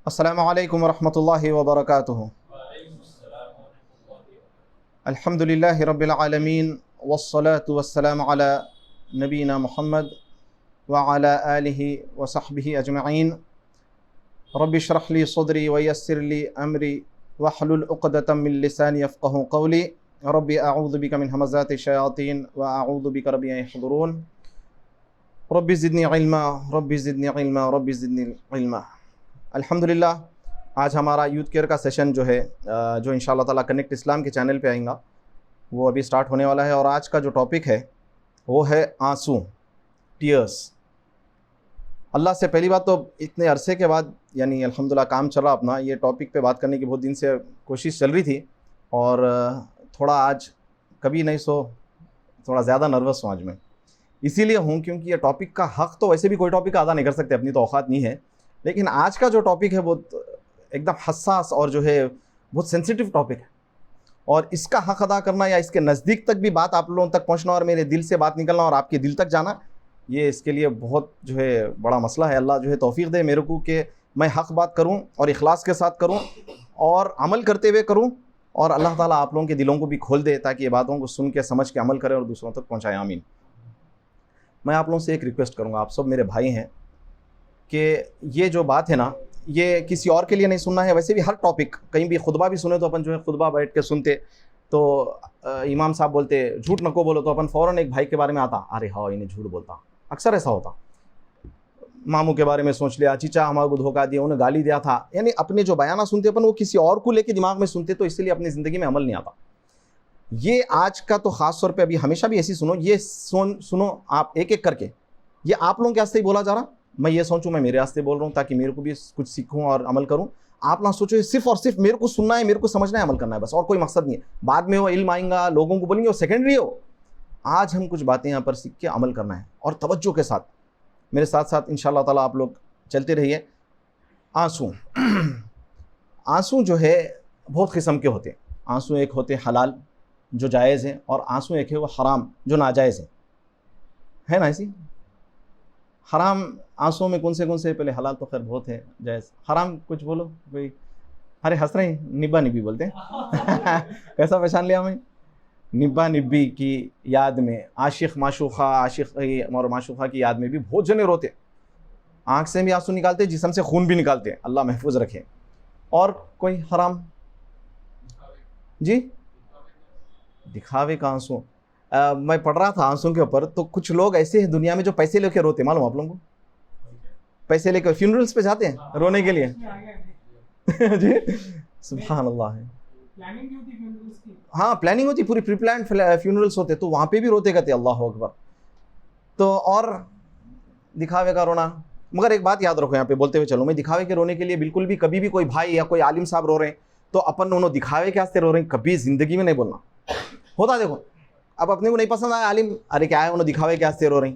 अस्सलामु अलैकुम वरहमतुल्लाहि वबरकातुहू। अल्हम्दुलिल्लाहि रब्बिल आलमीन वस्सलातु वस्सलामु अला नबीना मुहम्मद व अला आलिहि व सहबिहि अजमईन। रब्बि इश्रह ली सदरी व यस्सिर ली अमरी वहलुल उक़दतम मिन लिसानी यफ़क़हू क़ौली। रब्बि अऊज़ु बिका मिन हमज़ाति शयातीन व अऊज़ु बिका रब्बि अन यहज़ुरून। Rabbi ज़िदनी इल्मा rabbi ज़िदनी इल्मा rabbi ज़िदनी इल्मा। अल्हम्दुलिल्लाह आज हमारा यूथ केयर का सेशन जो है जो इंशाअल्लाह ताला कनेक्ट इस्लाम के चैनल पे आएगा वो अभी स्टार्ट होने वाला है। और आज का जो टॉपिक है वो है आंसू, टीयर्स। अल्लाह से पहली बात तो इतने अरसे के बाद यानी अल्हम्दुलिल्लाह काम चला अपना, ये टॉपिक पे बात करने की बहुत दिन से कोशिश चल रही थी और थोड़ा आज कभी नहीं सो थोड़ा ज़्यादा नर्वस हूँ आज मैं। इसीलिए हूँ क्योंकि ये टॉपिक का हक़ तो वैसे भी कोई टॉपिक अदा नहीं कर सकते, अपनी तो औकात नहीं है, लेकिन आज का जो टॉपिक है वो एकदम हसास और जो है बहुत सेंसिटिव टॉपिक है और इसका हक़ अदा करना या इसके नज़दीक तक भी बात आप लोगों तक पहुंचना और मेरे दिल से बात निकलना और आपके दिल तक जाना, ये इसके लिए बहुत जो है बड़ा मसला है। अल्लाह जो है तौफ़ीक़ दे मेरे को कि मैं हक़ बात करूं और इखलास के साथ करूं और अमल करते हुए करूं और अल्लाह ताला आप लोगों के दिलों को भी खोल दे ताकि ये बातों को सुन के समझ के अमल करें और दूसरों तक पहुँचाएँ। आमीन। मैं आप लोगों से एक रिक्वेस्ट करूँगा, आप सब मेरे भाई हैं, कि ये जो बात है ना ये किसी और के लिए नहीं सुनना है। वैसे भी हर टॉपिक कहीं भी खुतबा भी सुने तो अपन जो है खुतबा बैठ के सुनते तो इमाम साहब बोलते झूठ नको बोलो तो अपन फ़ौरन एक भाई के बारे में आता, अरे हाँ इन्हें झूठ बोलता। अक्सर ऐसा होता, मामू के बारे में सोच लिया, चीचा हमारे को धोखा दिया, उन्हें गाली दिया था, यानी अपने जो बयाना सुनते अपन वो किसी और को लेके दिमाग में सुनते तो इसलिए अपनी ज़िंदगी में अमल नहीं आता। ये आज का तो ख़ास तौर पर अभी हमेशा भी ऐसी सुनो, ये सुनो आप एक एक करके, ये आप लोगों के वास्ते ही बोला जा रहा। मैं ये सोचूं मैं मेरे रास्ते बोल रहा हूँ ताकि मेरे को भी कुछ सीखूं और अमल करूं। आप ना सोचो सिर्फ और सिर्फ मेरे को सुनना है, मेरे को समझना है, अमल करना है, बस और कोई मकसद नहीं है। बाद में वो इल्म आएगा, लोगों को बोलेंगे, वो सेकेंडरी हो। आज हम कुछ बातें यहाँ पर सीख के अमल करना है और तवज्जो के साथ मेरे साथ साथ इंशाअल्लाह ताला आप लोग चलते रहिए। आंसू आंसू जो है बहुत किस्म के होते हैं। आंसू एक होते हलाल जो जायज़ है और आंसू एक है वो हराम जो नाजायज़ है ना। ऐसी हराम आंसुओं में कौन से पहले, हलाल तो खैर बहुत है, जायज़। हराम कुछ बोलो कोई, अरे हंस रहे हैं, निब्बा निब्बी बोलते हैं कैसा पहचान लिया मैं? निब्बा निब्बी की याद में आशिक माशूक़ा, आशिक और माशूक़ा की याद में भी बहुत जने रोते, आँख से भी आंसू निकालते, जिस्म से खून भी निकालते हैं, अल्लाह महफूज रखे। और कोई हराम जी, दिखावे का आंसू। मैं पढ़ रहा था आंसू के ऊपर, तो कुछ लोग ऐसे हैं दुनिया में जो पैसे लेके रोते, मालूम आप लोगों को? पैसे लेकर फ्यूनरल्स पे जाते हैं रोने के लिए जी सुभान अल्लाह है। हाँ प्लानिंग होती, पूरी प्री प्लान फ्यूनरल्स होते, तो वहाँ पे भी रोते कहते अल्लाह अकबर। तो और दिखावे का रोना, मगर एक बात याद रखो यहाँ पे बोलते हुए चलो, मैं दिखावे के रोने के लिए बिल्कुल भी कभी भी कोई भाई या कोई आलिम साहब रो रहे हैं तो अपन दोनों दिखावे के वास्ते रो रहे हैं, कभी ज़िंदगी में नहीं बोलना होता। देखो अब अपने को नहीं पसंद आया आलिम, अरे क्या है उन्होंने दिखावे के वास्ते रो रही,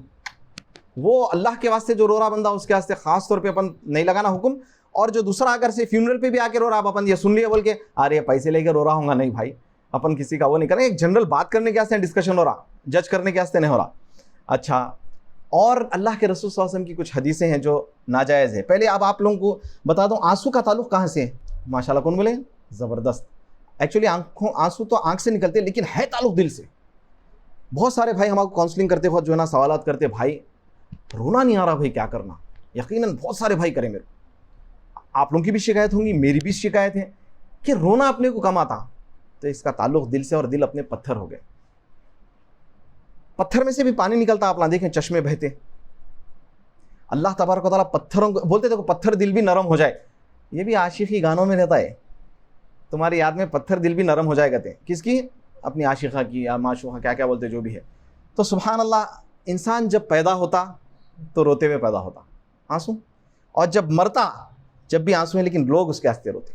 वो अल्लाह के वास्ते जो रो रहा बंदा उसके वास्ते ख़ास तौर पे अपन नहीं लगाना हुक्म। और जो दूसरा अगर से फ्यूनरल पे भी आके रो रहा, आप अपन ये सुन लिया बोल के अरे पैसे लेके रो रहा होगा, नहीं भाई अपन किसी का वो नहीं करें। एक जनरल बात करने के वास्ते डिस्कशन हो रहा, जज करने के वास्ते नहीं हो रहा। अच्छा, और अल्लाह के रसूल सल्लल्लाहु अलैहि वसल्लम की कुछ हदीसें हैं जो नाजायज़ है। पहले अब आप लोगों को बता दूँ आंसू का ताल्लुक़ कहाँ से है। माशाल्लाह कौन बोले, ज़बरदस्त। एक्चुअली आंसू तो आँख से निकलते लेकिन है ताल्लुक़ दिल से। बहुत सारे भाई हमारे काउंसलिंग करते वक्त जो है ना सवालात करते, भाई रोना नहीं आ रहा, भाई क्या करना। यकीनन बहुत सारे भाई करें, मेरे आप लोगों की भी शिकायत होंगी, मेरी भी शिकायत है कि रोना अपने को कम आता। तो इसका ताल्लुक़ दिल से, और दिल अपने पत्थर हो गए। पत्थर में से भी पानी निकलता, आप ना देखें चश्मे बहते। अल्लाह तबारक व तआला पत्थरों को बोलते देखो पत्थर दिल भी नरम हो जाए, ये भी आशिकी गानों में रहता है, तुम्हारी याद में पत्थर दिल भी नरम हो जाए कहते हैं। किसकी? अपनी आशिका की या माशूका, क्या क्या बोलते जो भी है। तो सुभान अल्लाह, इंसान जब पैदा होता तो रोते हुए पैदा होता, आंसू, और जब मरता जब भी आंसू है, लेकिन लोग उसके वास्ते रोते।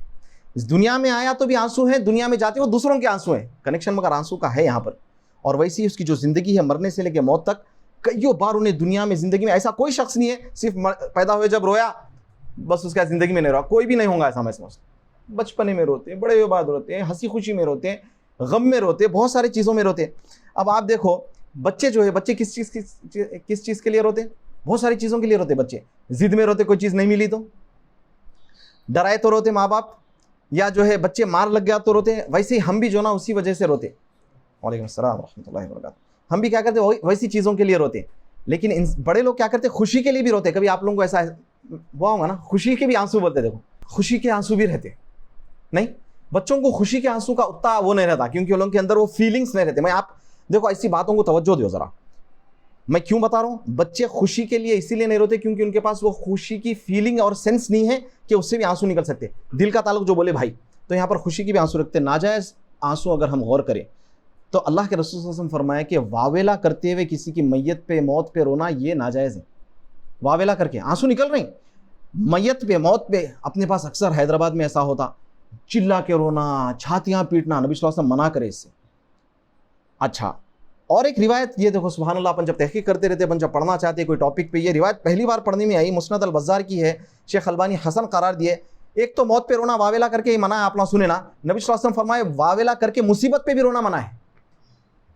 इस दुनिया में आया तो भी आंसू है, दुनिया में जाते वो दूसरों के आंसू हैं, कनेक्शन मगर आंसू का है यहाँ पर। और वैसे ही उसकी जो ज़िंदगी है मरने से लेकर मौत तक, कईयों बार उन्हें दुनिया में ज़िंदगी में ऐसा कोई शख्स नहीं है सिर्फ पैदा हुए जब रोया बस उसका ज़िंदगी में नहीं रोया, कोई भी नहीं होगा ऐसा। मैं समझता बचपने में रोते हैं, बड़े हुए बाद रोते हैं, हंसी खुशी में रोते हैं, गम में रोते, बहुत सारी चीज़ों में रोते। अब आप देखो बच्चे जो है, बच्चे किस चीज़ के लिए रोते? बहुत सारी चीज़ों के लिए रोते बच्चे। ज़िद में रोते, कोई चीज़ नहीं मिली तो। डराए तो रोते माँ बाप, या जो है बच्चे मार लग गया तो रोते हैं, वैसे ही हम भी जो ना उसी वजह से रोते। वालेकुम अस्सलाम रहमतुल्लाहि व बरकातहू। हम भी क्या करते वैसी चीज़ों के लिए रोते। लेकिन इन बड़े लोग क्या करते, खुशी के लिए भी रोते। कभी आप लोगों को ऐसा हुआ होगा ना, खुशी के भी आंसू बोलते, देखो खुशी के आंसू भी रहते नहीं। बच्चों को खुशी के आंसू का उतना वो नहीं रहता, क्योंकि उन लोगों के अंदर वो फीलिंग्स नहीं रहते। मैं आप देखो ऐसी बातों को तवज्जो दो जरा, मैं क्यों बता रहा हूं। बच्चे खुशी के लिए इसीलिए नहीं रोते क्योंकि उनके पास वो खुशी की फीलिंग और सेंस नहीं है कि उससे भी आंसू निकल सकते। दिल का ताल्लुक जो बोले भाई, तो यहां पर खुशी की भी आंसू रखते। नाजायज आंसू अगर हम गौर करें तो अल्लाह के रसूल सल्लल्लाहु अलैहि वसल्लम फरमाया कि वावेला करते हुए किसी की मैयत पे, मौत पे रोना ये नाजायज है। वावेला करके आंसू निकल रहे हैं, मैयत पे, मौत पे। अपने पास अक्सर हैदराबाद में ऐसा होता, चिल्ला के रोना, छातियां पीटना, नबी सल्लल्लाहु अलैहि वसल्लम मना करे इससे। अच्छा, और एक रिवायत ये देखो, सुभान अल्लाह, अपन जब तहकीक करते रहते, अपन जब पढ़ना चाहते हैं कोई टॉपिक पे, ये रिवायत पहली बार पढ़ने में आई, मुस्नद अल बज़्ज़ार की है, शेख अलबानी हसन करार दिए। एक तो मौत पे रोना वावेला करके ही मना है, आप लोग सुने ना। नबी सल्लल्लाहु अलैहि वसल्लम फरमाए वावेला करके मुसीबत पे भी रोना मना है।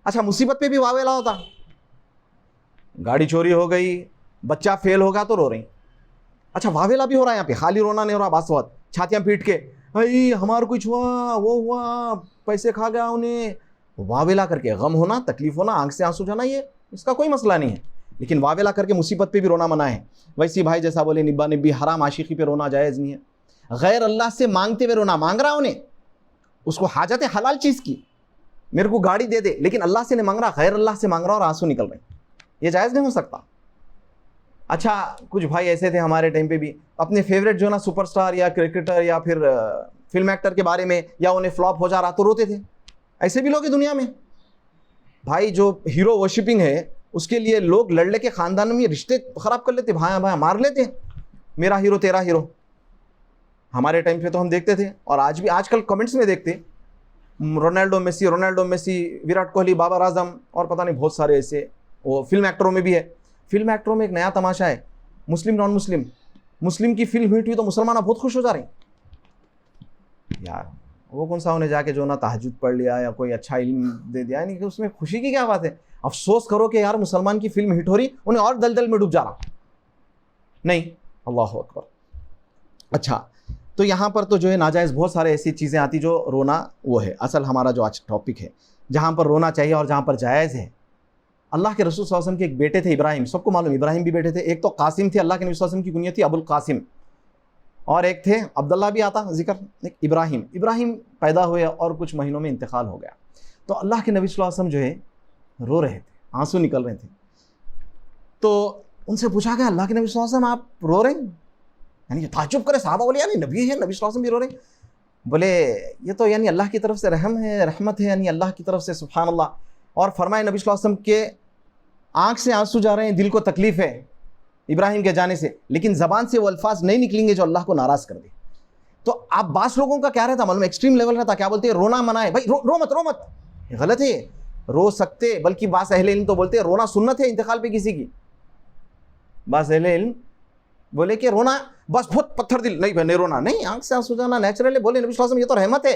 अच्छा, मुसीबत पे भी वावेला होता, गाड़ी चोरी हो गई, बच्चा फेल होगा तो रो रही। अच्छा, वावेला भी हो रहा है यहाँ पे, खाली रोना नहीं हो रहा, बात बात छातियां पीट के भाई हमारा कुछ हुआ, वो हुआ, पैसे खा गया उन्हें। वावेला करके गम होना, तकलीफ होना, आंख से आंसू जाना, ये इसका कोई मसला नहीं है। लेकिन वावेला करके मुसीबत पे भी रोना मना है। वैसे भाई जैसा बोले निब्बा निब्बी, हराम आशिकी पे रोना जायज़ नहीं है। गैर अल्लाह से मांगते हुए रोना, मांग रहा उन्हें, उसको हाजत है हलाल चीज़ की, मेरे को गाड़ी दे दे, लेकिन अल्लाह से नहीं मांग रहा, गैर अल्लाह से मांग रहा और आंसू निकल रहे, ये जायज़ नहीं हो सकता। अच्छा, कुछ भाई ऐसे थे हमारे टाइम पे भी, अपने फेवरेट जो ना सुपरस्टार या क्रिकेटर या फिर फिल्म एक्टर के बारे में, या उन्हें फ्लॉप हो जा रहा तो रोते थे। ऐसे भी लोग हैं दुनिया में भाई। जो हीरो वर्शिपिंग है उसके लिए लोग लड़ने के खानदान में रिश्ते खराब कर लेते, भाई भाई मार लेते, मेरा हीरो तेरा हीरो। हमारे टाइम पे तो हम देखते थे, और आज भी आजकल कमेंट्स में देखते, रोनाल्डो मेसी, विराट कोहली, बाबर आजम, और पता नहीं बहुत सारे ऐसे। वो फिल्म एक्टरों में भी है। फिल्म एक्टरों में एक नया तमाशा है, मुस्लिम नॉन मुस्लिम। मुस्लिम की फिल्म हिट हुई तो मुसलमान बहुत खुश हो जा रहे हैं यार। वो कौन सा उन्हें जाके जो ना तहज्जुद पढ़ लिया या कोई अच्छा इल्म दे दिया, यानी कि उसमें खुशी की क्या बात है। अफसोस करो कि यार मुसलमान की फिल्म हिट हो रही, उन्हें और दलदल में डूब जा रहा नहीं। अल्लाह अकबर। अच्छा, तो यहाँ पर तो जो है नाजायज़ बहुत सारे ऐसी चीज़ें आती जो रोना वो है। असल हमारा जो आज टॉपिक है, जहाँ पर रोना चाहिए और जहाँ पर जायज़ है। अल्लाह के रसूल सल्लल्लाहु अलैहि वसल्लम के एक बेटे थे इब्राहिम, सबको मालूम, इब्राहिम भी बेटे थे। एक तो कासिम थे, अल्लाह के नबी सल्लल्लाहु अलैहि वसल्लम की कुनियत थी अबुल कासिम, और एक थे अब्दुल्ला भी आता जिक्र, एक इब्राहिम पैदा हुए और कुछ महीनों में इंतकाल हो गया। तो अल्लाह के नबी सल्लल्लाहु अलैहि वसल्लम जो है रो रहे थे, आंसू निकल रहे थे। तो उनसे पूछा गया, अल्लाह के नबी सल्लल्लाहु अलैहि वसल्लम आप रो रहे हैं? यानी ताज्जुब करे साहबा, बोले यानी नबी है, नबी सल्लल्लाहु अलैहि वसल्लम भी रो रहे हैं। बोले ये तो यानी अल्लाह की तरफ से रहम है, रहमत है, यानी अल्लाह की तरफ से, सुभान अल्लाह। और फरमाए नबी सल्लल्लाहु अलैहि वसल्लम के आँख से आंसू जा रहे हैं, दिल को तकलीफ़ है इब्राहिम के जाने से, लेकिन ज़बान से वो अल्फाज नहीं निकलेंगे जो अल्लाह को नाराज़ कर दे। तो आप बास लोगों का क्या रहता मालूम, एक्सट्रीम लेवल रहता, क्या बोलते हैं, रोना मना है भाई, रो मत, गलत है। रो सकते, बल्कि बास अहले इल्म तो बोलते हैं रोना सुन्नत है इंतकाल पे किसी की। बास अहले इल्म बोले कि रोना बस बहुत पत्थर दिल, नहीं भाई नहीं रोना, नहीं, आंख से आंसू जाना नेचुरल है। बोले नबी सल्लल्लाहु अलैहि वसल्लम ये तो रहमत है,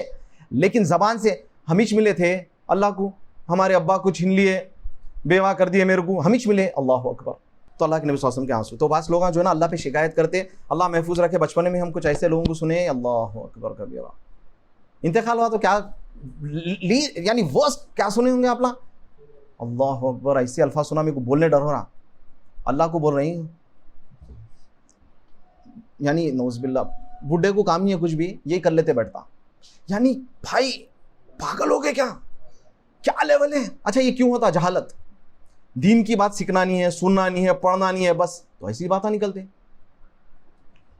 लेकिन ज़बान से हमीच मिले थे अल्लाह को, हमारे अब्बा को छीन लिए, बेवा कर दिए मेरे को, हमीच मिले, अल्लाह अकबर। तो अल्लाह के नबी सल्लल्लाहु अलैहि वसल्लम के आंसू। तो बास लोग जो है ना अल्लाह पे शिकायत करते, अल्लाह महफूज रखे। बचपन में हम कुछ ऐसे लोगों को सुने, अल्लाह अकबर कबीरा, इंतकाल हुआ तो क्या यानी वर्स्ट क्या सुने होंगे आप लोग, अल्लाह अकबर, ऐसे अल्फाज सुना मेरे को बोलने डर हो रहा, अल्लाह को बोल रही हूँ, यानी नौज़बिल्ला, बूढ़े को काम नहीं है कुछ भी, यही कर लेते बैठता। यानी भाई पागल हो गए क्या लेवल है। अच्छा, ये क्यों होता, जहालत, दीन की बात सीखना नहीं है, सुनना नहीं है, पढ़ना नहीं है, बस तो ऐसी बातें निकलते।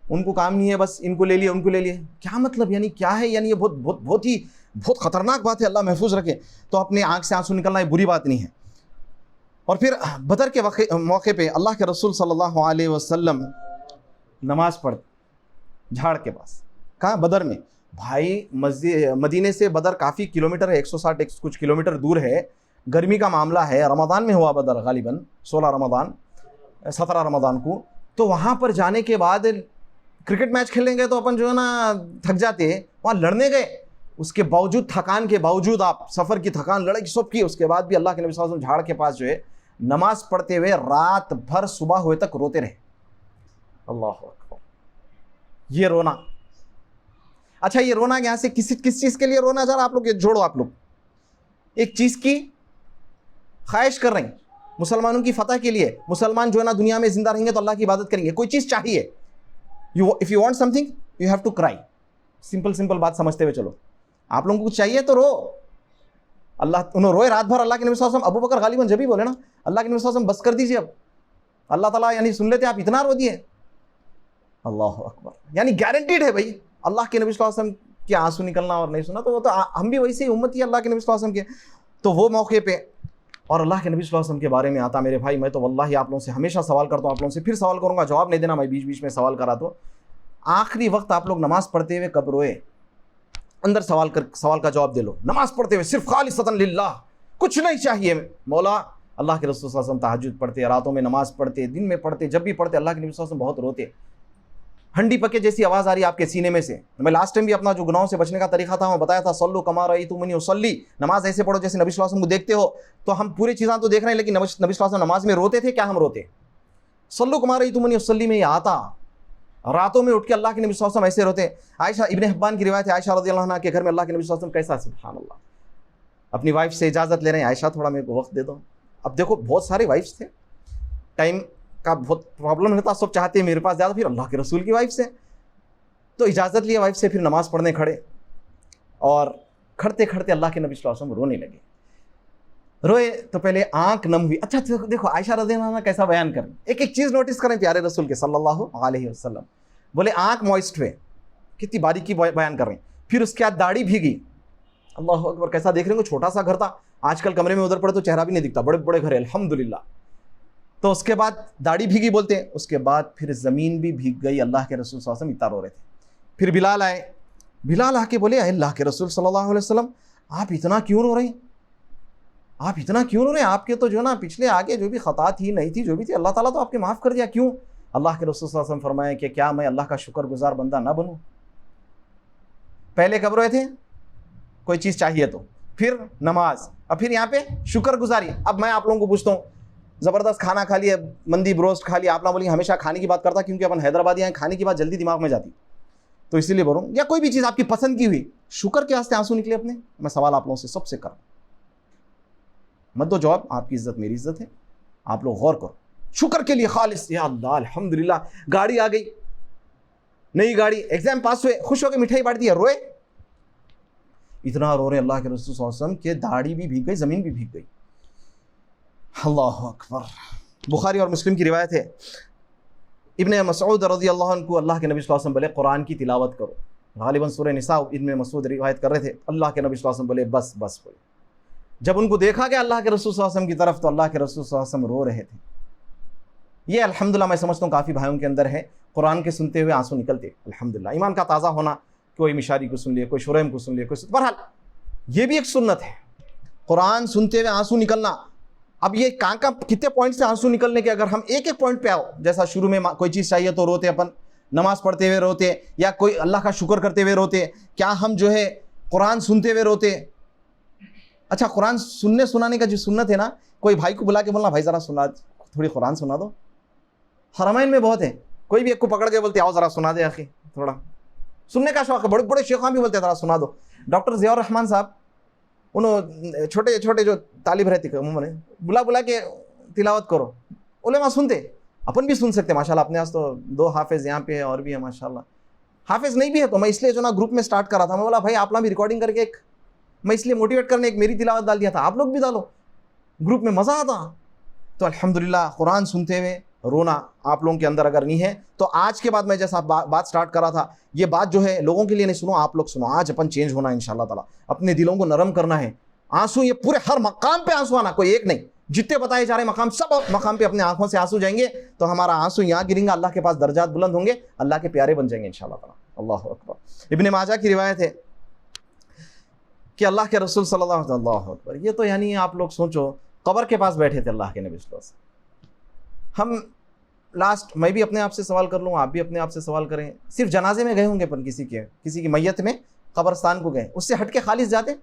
उनको काम नहीं है, बस इनको ले लिए उनको ले लिए, क्या मतलब, यानी क्या है, यानी ये बहुत खतरनाक बात है, अल्लाह महफूज रखे। तो अपने आंख से आंसू निकलना ये बुरी बात नहीं है। और फिर बदर के मौके पे अल्लाह के रसूल सल्लल्लाहु अलैहि वसल्लम नमाज पढ़ झाड़ के पास, कहाँ, बदर में। भाई मदीने से बदर काफ़ी किलोमीटर है, 160 कुछ किलोमीटर दूर है। गर्मी का मामला है, रमज़ान में हुआ बदर, गालिबन 17 रमज़ान को। तो वहाँ पर जाने के बाद क्रिकेट मैच खेलेंगे तो अपन जो है ना थक जाते हैं, वहाँ लड़ने गए, उसके बावजूद, थकान के बावजूद, आप सफ़र की थकान, लड़ाई सब की, उसके बाद भी अल्लाह के नबी सल्लल्लाहु अलैहि वसल्लम झाड़ के पास जो है नमाज पढ़ते हुए रात भर सुबह हुए तक रोते रहे। अल्लाह अकबर, ये रोना। अच्छा ये रोना यहाँ से किस चीज़ के लिए रोना चाह रहा आप लोग, ये जोड़ो आप लोग। एक चीज़ की ख्वाहिश कर रहे हैं, मुसलमानों की फतह के लिए, मुसलमान जो है ना दुनिया में जिंदा रहेंगे तो अल्लाह की इबादत करेंगे, कोई चीज़ चाहिए, if you want something you have to cry. Simple बात समझते हुए चलो, आप लोगों को कुछ चाहिए तो रो। अल्लाह उन्होंने रोए रात भर, अल्लाह के नबी सल्लल्लाहु अलैहि वसल्लम, अबू बकर गालिबन जब भी बोले ना अल्लाह के नबी सल्लल्लाहु अलैहि वसल्लम बस कर दीजिए अब, अल्लाह ताला यानी सुन लेते, आप इतना रो दिए, अल्लाह अकबर। यानी गारंटीड है भाई अल्लाह के नबी सल्लल्लाहु अलैहि वसल्लम के आंसू निकलना और नहीं सुना तो वो तो हम भी वैसे ही उम्मत ही अल्लाह के नबी सल्लल्लाहु अलैहि वसल्लम के। तो वो मौके पे और अल्लाह के नबी सल्लल्लाहु अलैहि वसल्लम के बारे में आता, मेरे भाई मैं तो वल्लाही आप लोगों से हमेशा सवाल करता हूँ, आप लोगों से फिर सवाल करूँगा, जवाब नहीं देना, मैं बीच बीच में सवाल करा तो आखिरी वक्त आप लोग नमाज पढ़ते हुए कब रोए? अंदर सवाल का जवाब दे लो। नमाज पढ़ते हुए सिर्फ खालिसतन लिल्लाह, कुछ नहीं चाहिए मौला। अल्लाह के रसूल सल्लल्लाहु अलैहि वसल्लम तहज्जुद पढ़ते, रातों में नमाज पढ़ते, दिन में पढ़ते, जब भी पढ़ते अल्लाह के नबी सल्लल्लाहु अलैहि वसल्लम बहुत रोते। हंडी पके जैसी आवाज़ आ रही है आपके सीने में से। मैं लास्ट टाइम भी अपना जो गुनाहों से बचने का तरीका था मैं बताया था, सल्लु कमा रअयतुमुनी उसल्ली, नमाज ऐसे पढ़ो जैसे नबी सल्लल्लाहु अलैहि वसल्लम को देखते हो। तो हम पूरी चीज़ें तो देख रहे हैं, लेकिन नबी सल्लल्लाहु अलैहि वसल्लम नमाज में रोते थे क्या? हम रोते। सल्लु कमा रअयतुमुनी उसल्ली में ये आता, रातों में उठ के अल्लाह के नबी सल्लल्लाहु अलैहि वसल्लम ऐसे रोते। आयशा इब्ने हिब्बान की रिवायत है, आयशा रज़ियल्लाहु अन्हा के घर में अल्लाह के नबी सल्लल्लाहु अलैहि वसल्लम कैसा, सुभान अल्लाह, अपनी वाइफ से इजाज़त ले रहे हैं, आयशा थोड़ा मेरे को वक्त दे दो। अब देखो बहुत सारे वाइफ्स थे, टाइम का बहुत प्रॉब्लम रहता, सब चाहते हैं मेरे पास ज़्यादा, फिर अल्लाह के रसूल की वाइफ से तो इजाज़त लिया वाइफ से, फिर नमाज़ पढ़ने खड़े और खड़ते खड़ते अल्लाह के नबी सल्लल्लाहु अलैहि वसल्लम रोने लगे। रोए तो पहले आंख नम हुई। अच्छा देखो आयशा रज़ियल्लाहु अन्हा कैसा बयान करें, एक एक चीज़ नोटिस करें प्यारे रसूल के सल्लल्लाहु अलैहि वसल्लम। बोले आंख मॉइस्ट हुए, कितनी बारीकी बयान कर रहे हैं। फिर उसके बाद दाढ़ी भीगी, अल्लाह अकबर, कैसा देख रहे हो, छोटा सा घर था, आजकल कमरे में उधर पड़े तो चेहरा भी नहीं दिखता, बड़े बड़े घर है अल्हम्दुलिल्लाह। तो उसके बाद दाढ़ी भीगी बोलते हैं, उसके बाद फिर ज़मीन भी भीग गई, अल्लाह के रसूल सल्लल्लाहु अलैहि वसल्लम इतना रो रहे थे। फिर बिलाल आए, बिलाल आके बोले अल्लाह के रसूल सल्लल्लाहु अलैहि वसल्लम आप इतना क्यों रो रहे हैं, आप इतना क्यों रो रहे हैं, आपके तो जो ना पिछले आगे जो भी खता थी नहीं थी जो भी थी अल्लाह ताला तो आपके माफ़ कर दिया, क्यों? अल्लाह के रसूल सल्लल्लाहु अलैहि वसल्लम फरमाए कि क्या मैं अल्लाह का शुक्रगुजार बंदा ना बनूं? पहले कब रोए थे? कोई चीज़ चाहिए तो, फिर नमाज, अब फिर यहाँ पे शुक्रगुजारी। अब मैं आप लोगों को पूछता हूँ, ज़बरदस्त खाना खा लिया, मंदी ब्रोस्ट खा लिया, आप ना बोलिए हमेशा खाने की बात करता क्योंकि अपन हैदराबादी हैं, खाने की बात जल्दी दिमाग में जाती तो इसीलिए बोलूँ, या कोई भी चीज़ आपकी पसंद की हुई, शुक्र के वास्ते आंसू निकले अपने? मैं सवाल आप लोगों से सबसे कर, मत दो जवाब, आपकी इज्जत मेरी इज्जत है, आप लोग गौर करो। शुक्र के लिए खालिस, या अल्लाह अल्हम्दुलिल्लाह, गाड़ी आ गई, नई गाड़ी, एग्जाम पास हुए, खुश होकर मिठाई बांट दी, रोए, इतना रो रहे अल्लाह के रसूल सल्लल्लाहु अलैहि वसल्लम के दाढ़ी भी भीग गई, ज़मीन भी भीग गई। अल्लाह अकबर। बुखारी और मुस्लिम की रिवायत है, इब्ने मसऊद रज़ियल्लाहु अन्हु को अल्लाह के नबी सल्लल्लाहु अलैहि वसल्लम बोले कुरान की तिलावत करो, गालिबन सूरह निसा इब्ने मसऊद रिवायत कर रहे थे, अल्लाह के नबी सल्लल्लाहु अलैहि वसल्लम बोले बस बस बोले। जब उनको देखा गया अल्लाह के रसूल सल्लल्लाहु अलैहि वसल्लम की तरफ तो अल्लाह के रसूल सल्लल्लाहु अलैहि वसल्लम रो रहे थे। ये अल्हम्दुलिल्लाह मैं समझता हूँ काफ़ी भाइयों के अंदर है, कुरान के सुनते हुए आंसू निकलते, अल्हम्दुलिल्लाह, ईमान का ताज़ा होना, कोई मिशारी को सुन लिया, कोई शुरैम को सुन लिया, कोई, बहरहाल ये भी एक सुन्नत है, कुरान सुनते हुए आंसू निकलना। अब ये कहाँ कितने पॉइंट से आंसू निकलने के, अगर हम एक एक पॉइंट पे आओ, जैसा शुरू में कोई चीज़ चाहिए तो रोते अपन, नमाज पढ़ते हुए रोते, या कोई अल्लाह का शुक्र करते हुए रोते, क्या हम जो है कुरान सुनते हुए रोते? अच्छा कुरान सुनने सुनाने का जो सुन्नत है ना, कोई भाई को बुला के बोलना भाई ज़रा सुना, थोड़ी कुरान सुना दो, हरमैन में बहुत है, कोई भी एक को पकड़ के बोलते आओ ज़रा सुना दे आखिर, थोड़ा सुनने का शौक़ है, बड़े बड़े शेखां भी बोलते ज़रा सुना दो। डॉक्टर ज़ियाउर रहमान साहब, उन्होंने छोटे छोटे जो तालिब रहती उन्होंने बुला के तिलावत करो, उलेमा सुनते, अपन भी सुन सकते माशाल्लाह। अपने पास तो 2 हाफिज़ यहाँ पे है और भी है माशाल्लाह, हाफिज़ नहीं भी है तो मैं इसलिए जो ना ग्रुप में स्टार्ट करा था, मैं बोला भाई आप लोग भी रिकॉर्डिंग करके एक, मैं इसलिए मोटिवेट करने एक मेरी तिलावत डाल दिया था, आप लोग भी डालो ग्रुप में, मज़ा आता। तो अल्हम्दुलिल्लाह कुरान सुनते हुए रोना आप लोगों के अंदर अगर नहीं है तो आज के बाद मैं जैसा बात स्टार्ट करा था, ये बात जो है लोगों के लिए नहीं, सुनो आप लोग सुनो, आज अपन चेंज होना है इंशाअल्लाह ताला, अपने दिलों को नरम करना है। आंसू ये पूरे हर मकाम पे आंसू आना, कोई एक नहीं, जितने बताए जा रहे मकाम सब मकाम पे अपने आंखों से आंसू जाएंगे तो हमारा आंसू यहाँ गिरेंगे, अल्लाह के पास दर्जात बुलंद होंगे, अल्लाह के प्यारे बन जाएंगे इंशाअल्लाह ताला। अल्लाह अकबर। इब्ने माजा की रिवायत है कि अल्लाह के रसूल सल्लल्लाहु अलैहि वसल्लम, अल्लाह अकबर, ये तो यानी आप लोग सोचो कब्र के पास बैठे थे अल्लाह के नबी सल्लल्लाहु अलैहि वसल्लम। हम लास्ट, मैं भी अपने आप से सवाल कर लूँ, आप भी अपने आप से सवाल करें, सिर्फ जनाजे में गए होंगे अपन, किसी की मैयत में कब्रस्तान को गए, उससे हट के खालिस जाते,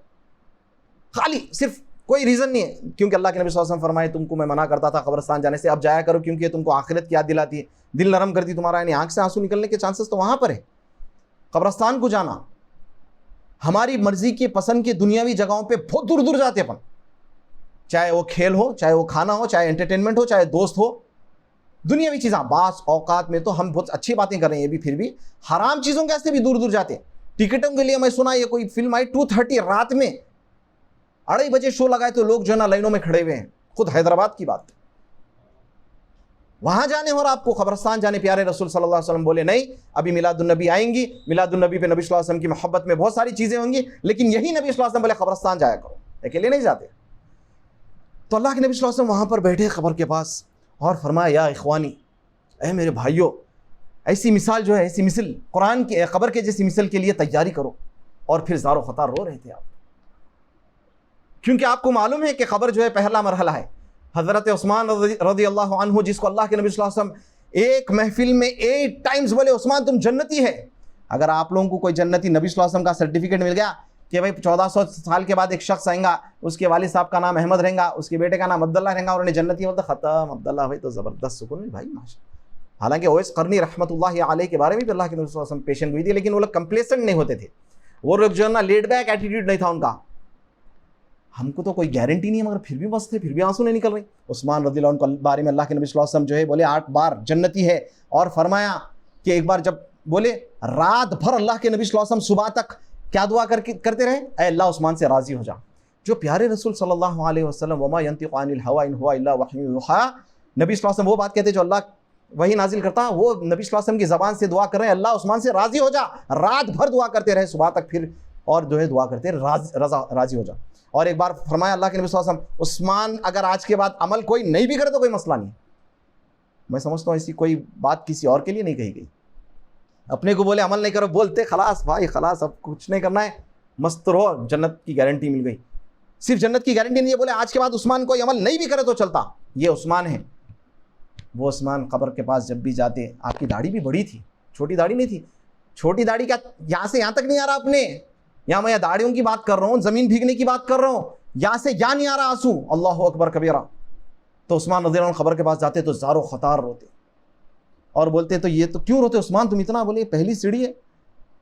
खाली सिर्फ कोई रीज़न नहीं है, क्योंकि अल्लाह के नबी सल्लल्लाहु अलैहि वसल्लम फरमाए तुमको मैं मना करता था कब्रस्तान जाने से, अब जाया करो क्योंकि तुमको आखिरत की याद दिलाती है, दिल नरम करती तुम्हारा, यानी आँख से आंसू निकलने के चांसेस तो वहाँ पर है। कब्रस्तान को जाना, हमारी मर्जी के पसंद के दुनियावी जगहों पे बहुत दूर दूर जाते अपन, चाहे वो खेल हो, चाहे वो खाना हो, चाहे एंटरटेनमेंट हो, चाहे दोस्त हो, दुनियावी चीज़ें। बास औकात में तो हम बहुत अच्छी बातें कर रहे हैं, ये भी फिर भी हराम चीज़ों के वास्ते भी दूर दूर जाते हैं। टिकटों के लिए मैं सुना ये कोई फिल्म आई 2:30 रात में, 2:30 बजे शो लगाए तो लोग जो है ना लाइनों में खड़े हुए हैं। खुद हैदराबाद की बात, वहां जाने और आपको कब्रिस्तान जाने। प्यारे रसूल सल्लल्लाहु अलैहि वसल्लम बोले नहीं, अभी मिलादुन्नबी आएंगी, मिलादुन्नबी पे नबी सल्लल्लाहु अलैहि वसल्लम की मोहब्बत में बहुत सारी चीजें होंगी, लेकिन यही नबी सल्लल्लाहु अलैहि वसल्लम बोले कब्रिस्तान जाया करो, अकेले नहीं जाते। तो अल्लाह के नबी सल्लल्लाहु अलैहि वसल्लम वहां पर बैठे कब्र के पास और फरमाया, या इख्वानी, ऐ मेरे भाइयों, ऐसी मिसाल जो है, ऐसी मिसल कुरान के कब्र के जैसी मिसल के लिए तैयारी करो। और फिर ज़ारो ख़तार रो रहे थे आप, क्योंकि आपको मालूम है कि कब्र जो है पहला मरहला है। हज़रत उस्मान रज़ी अल्लाहु अन्हु, जिसको अल्लाह के नबी सल्लल्लाहु अलैहि वसल्लम एक महफिल में 8 टाइम्स बोले, उस्मान तुम जन्नती है। अगर आप लोगों को कोई जन्नती नबी सल्लल्लाहु अलैहि वसल्लम का सर्टिफिकेट मिल गया कि भाई 1400 साल के बाद एक शख्स आएगा, उसके वालिद साहब का नाम अहमद रहेगा, उसके बेटे का नाम अब्दुल्ला रहेगा, और उन्हें जन्नती बोलता, ख़त्म अब्दुल्ला भाई तो ज़बरदस्त सुकून भाई माशा। हालांकि ओवैस करनी रहमतुल्लाहि अलैहि के बारे में भी अल्लाह के नबी सल्लल्लाहु अलैहि वसल्लम पेशन हुई थी, लेकिन वो लोग कंप्लेसेंट नहीं होते थे, वो लोग जो है ना लेड बैक एटीट्यूड नहीं था उनका। हमको तो कोई गारंटी नहीं है, मगर फिर भी मस्त थे, फिर भी आंसू नहीं निकल रहे। उस्मान रज़ियल्लाहु अन्हु के बारे में अल्लाह के नबी सल्लल्लाहु अलैहि वसल्लम जो है बोले 8 बार जन्नती है, और फरमाया कि एक बार जब बोले रात भर अल्लाह के नबी सल्लल्लाहु अलैहि वसल्लम सुबह तक क्या दुआ करते रहे, ऐ अल्लाह उस्मान से राज़ी हो जा। जो प्यारे रसूल सल्लल्लाहु अलैहि वसल्लम, वमा यंतिक़ु अनिल हवा इन हुवा इल्ला वह्युन युहा, नबी सल्लल्लाहु अलैहि वसल्लम वो बात कहते जो अल्लाह वही नाजिल करता, वो नबी सल्लल्लाहु अलैहि वसल्लम की ज़बान से दुआ कर रहे हैं, अल्लाह उस्मान से राज़ी हो जा। रात भर दुआ करते रहे सुबह तक, फिर और जो है दुआ करते राज़ी हो जा। और एक बार फरमाया अल्लाह के नबी सल्लल्लाहु अलैहि वसल्लम, उस्मान अगर आज के बाद अमल कोई नहीं भी करे तो कोई मसला नहीं। मैं समझता हूँ ऐसी कोई बात किसी और के लिए नहीं कही गई। अपने को बोले अमल नहीं करो, बोलते खलास भाई खलास, अब कुछ नहीं करना है, मस्त रहो, जन्नत की गारंटी मिल गई। सिर्फ जन्नत की गारंटी नहीं है, बोले आज के बाद उस्मान कोई अमल नहीं भी करे तो चलता। ये उस्मान है। वो उस्मान कब्र के पास जब भी जाते, आपकी दाढ़ी भी बड़ी थी, छोटी दाढ़ी नहीं थी। छोटी दाढ़ी क्या यहाँ से यहाँ तक नहीं आ रहा अपने, यहाँ मैं दाढ़ियों की बात कर रहा हूँ, ज़मीन भीगने की बात कर रहा हूँ, यहाँ से यहाँ नहीं आ रहा आंसू, अल्लाह अकबर कबीरा। तो उस्मान रज़ियल्लाहु अन्हु कब्र के पास जाते तो ज़ारो ख़तार रोते और बोलते, तो ये तो क्यों रोते उस्मान तुम इतना? बोले पहली सीढ़ी है,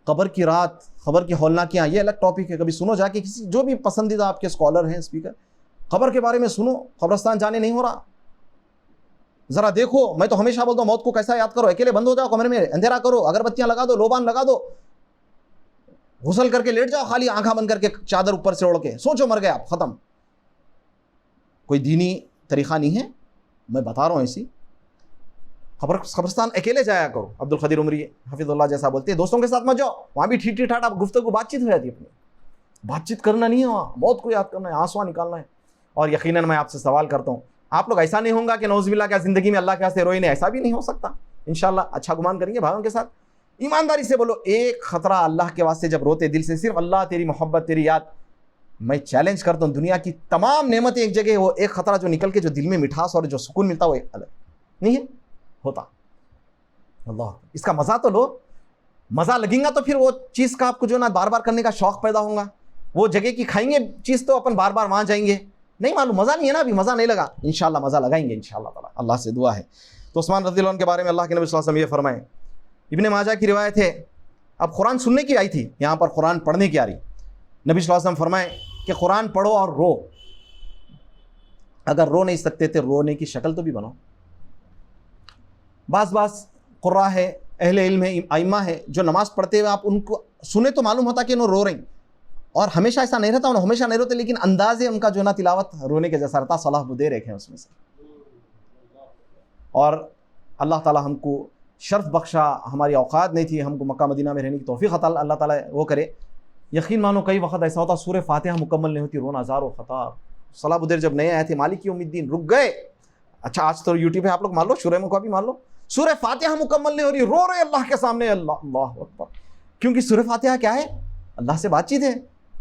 कब्र की रात, खबर की हौलनाकियाँ, ये अलग टॉपिक है, कभी सुनो जाके किसी जो भी पसंदीदा आपके स्कॉलर हैं, स्पीकर, कब्र के बारे में सुनो। कब्रस्तान जाने नहीं हो रहा, ज़रा देखो। मैं तो हमेशा बोलता हूँ मौत को कैसा याद करो, अकेले बंद हो जाओ कमरे में, अंधेरा करो, अगरबत्तियाँ लगा दो, लोबान लगा दो, घुसल करके लेट जाओ, खाली आंखा बंद करके, चादर ऊपर से ओढ़ के, सोचो मर गए आप, ख़त्म। कोई दीनी तरीक़ा नहीं है, मैं बता रहा हूँ ऐसी। कब्रस्तान अकेले जाया करो। अब्दुल क़दीर उमरी हफ़िज़ुल्लाह जैसा बोलते हैं, दोस्तों के साथ मत जाओ, वहाँ भी ठीक ठाक आप गुफ्तगू बातचीत हो जाती है। अपनी बातचीत करना नहीं है वहाँ, मौत को याद करना है, आंसू निकालना है। और यकीनन मैं आपसे सवाल करता हूँ, आप लोग ऐसा नहीं होगा कि नौज़ुबिल्लाह क्या ज़िंदगी में अल्लाह के वास्ते रोए नहीं, ऐसा भी नहीं हो सकता। इंशाअल्लाह अच्छा गुमान करेंगे भाइयों के साथ, ईमानदारी से बोलो। एक ख़तरा अल्लाह के वास्ते जब रोते दिल से, सिर्फ अल्लाह, तेरी मोहब्बत, तेरी याद, मैं चैलेंज करता हूँ, दुनिया की तमाम नेमतें एक जगह, वो एक ख़तरा जो निकल के जो दिल में मिठास और जो सुकून मिलता वो एक अलग नहीं है होता। अल्लाह, इसका मज़ा तो लो, मज़ा लगेगा तो फिर वो चीज़ का आपको जो ना बार बार करने का शौक़ पैदा होगा। वो जगह की खाएंगे चीज़ तो अपन बार बार वहाँ जाएंगे, नहीं मालूम मज़ा नहीं है ना, अभी मज़ा नहीं लगा, इंशाअल्लाह मज़ा लगाएंगे इंशाअल्लाह ताला, अल्लाह से दुआ है। तो उस्मान रज़ियल्लाहु अन्हु के बारे में अल्लाह के नबी सल्लल्लाहु अलैहि वसल्लम ये फरमाए, इब्ने माजा की रिवायत है। अब कुरान सुनने की आई थी, यहाँ पर कुरान पढ़ने की आ रही। नबी सल्लल्लाहु अलैहि वसल्लम फरमाए कि कुरान पढ़ो और रो, अगर रो नहीं सकते थे रोने की शक्ल तो भी बनाओ। बास कुर्रा है, अहले इल्म है, आइमा है, जो नमाज़ पढ़ते हुए आप उनको सुने तो मालूम होता कि उन्होंने रो रही, और हमेशा ऐसा नहीं रहता, उन्हें हमेशा नहीं रोते, लेकिन अंदाज़े उनका जो ना तिलावत रोने के जैसा रहता। सलाह वो दे रखे हैं उसमें से। और अल्लाह ताला हमको शर्फ बख्शा, हमारी औकात नहीं थी, हमको मक्का मदीना में रहने की तौफीक अता अल्लाह ताला वो करे। यकीन मानो कई वक्त ऐसा होता सूरह फातिहा मुकम्मल नहीं होती, रोना ज़ारो ख़तार। सलाह बुदेर जब नए आए थे, मालिक यौमिद्दीन, रुक गए। अच्छा आज तो यूट्यूब पे आप लोग मान लो, सूरह मुका भी मान लो, सूरह फातिहा मुकम्मल नहीं हो रही, रो रहे अल्लाह के सामने, अल्लाह अकबर। क्योंकि सूरह फातिहा क्या है? अल्लाह से बातचीत है।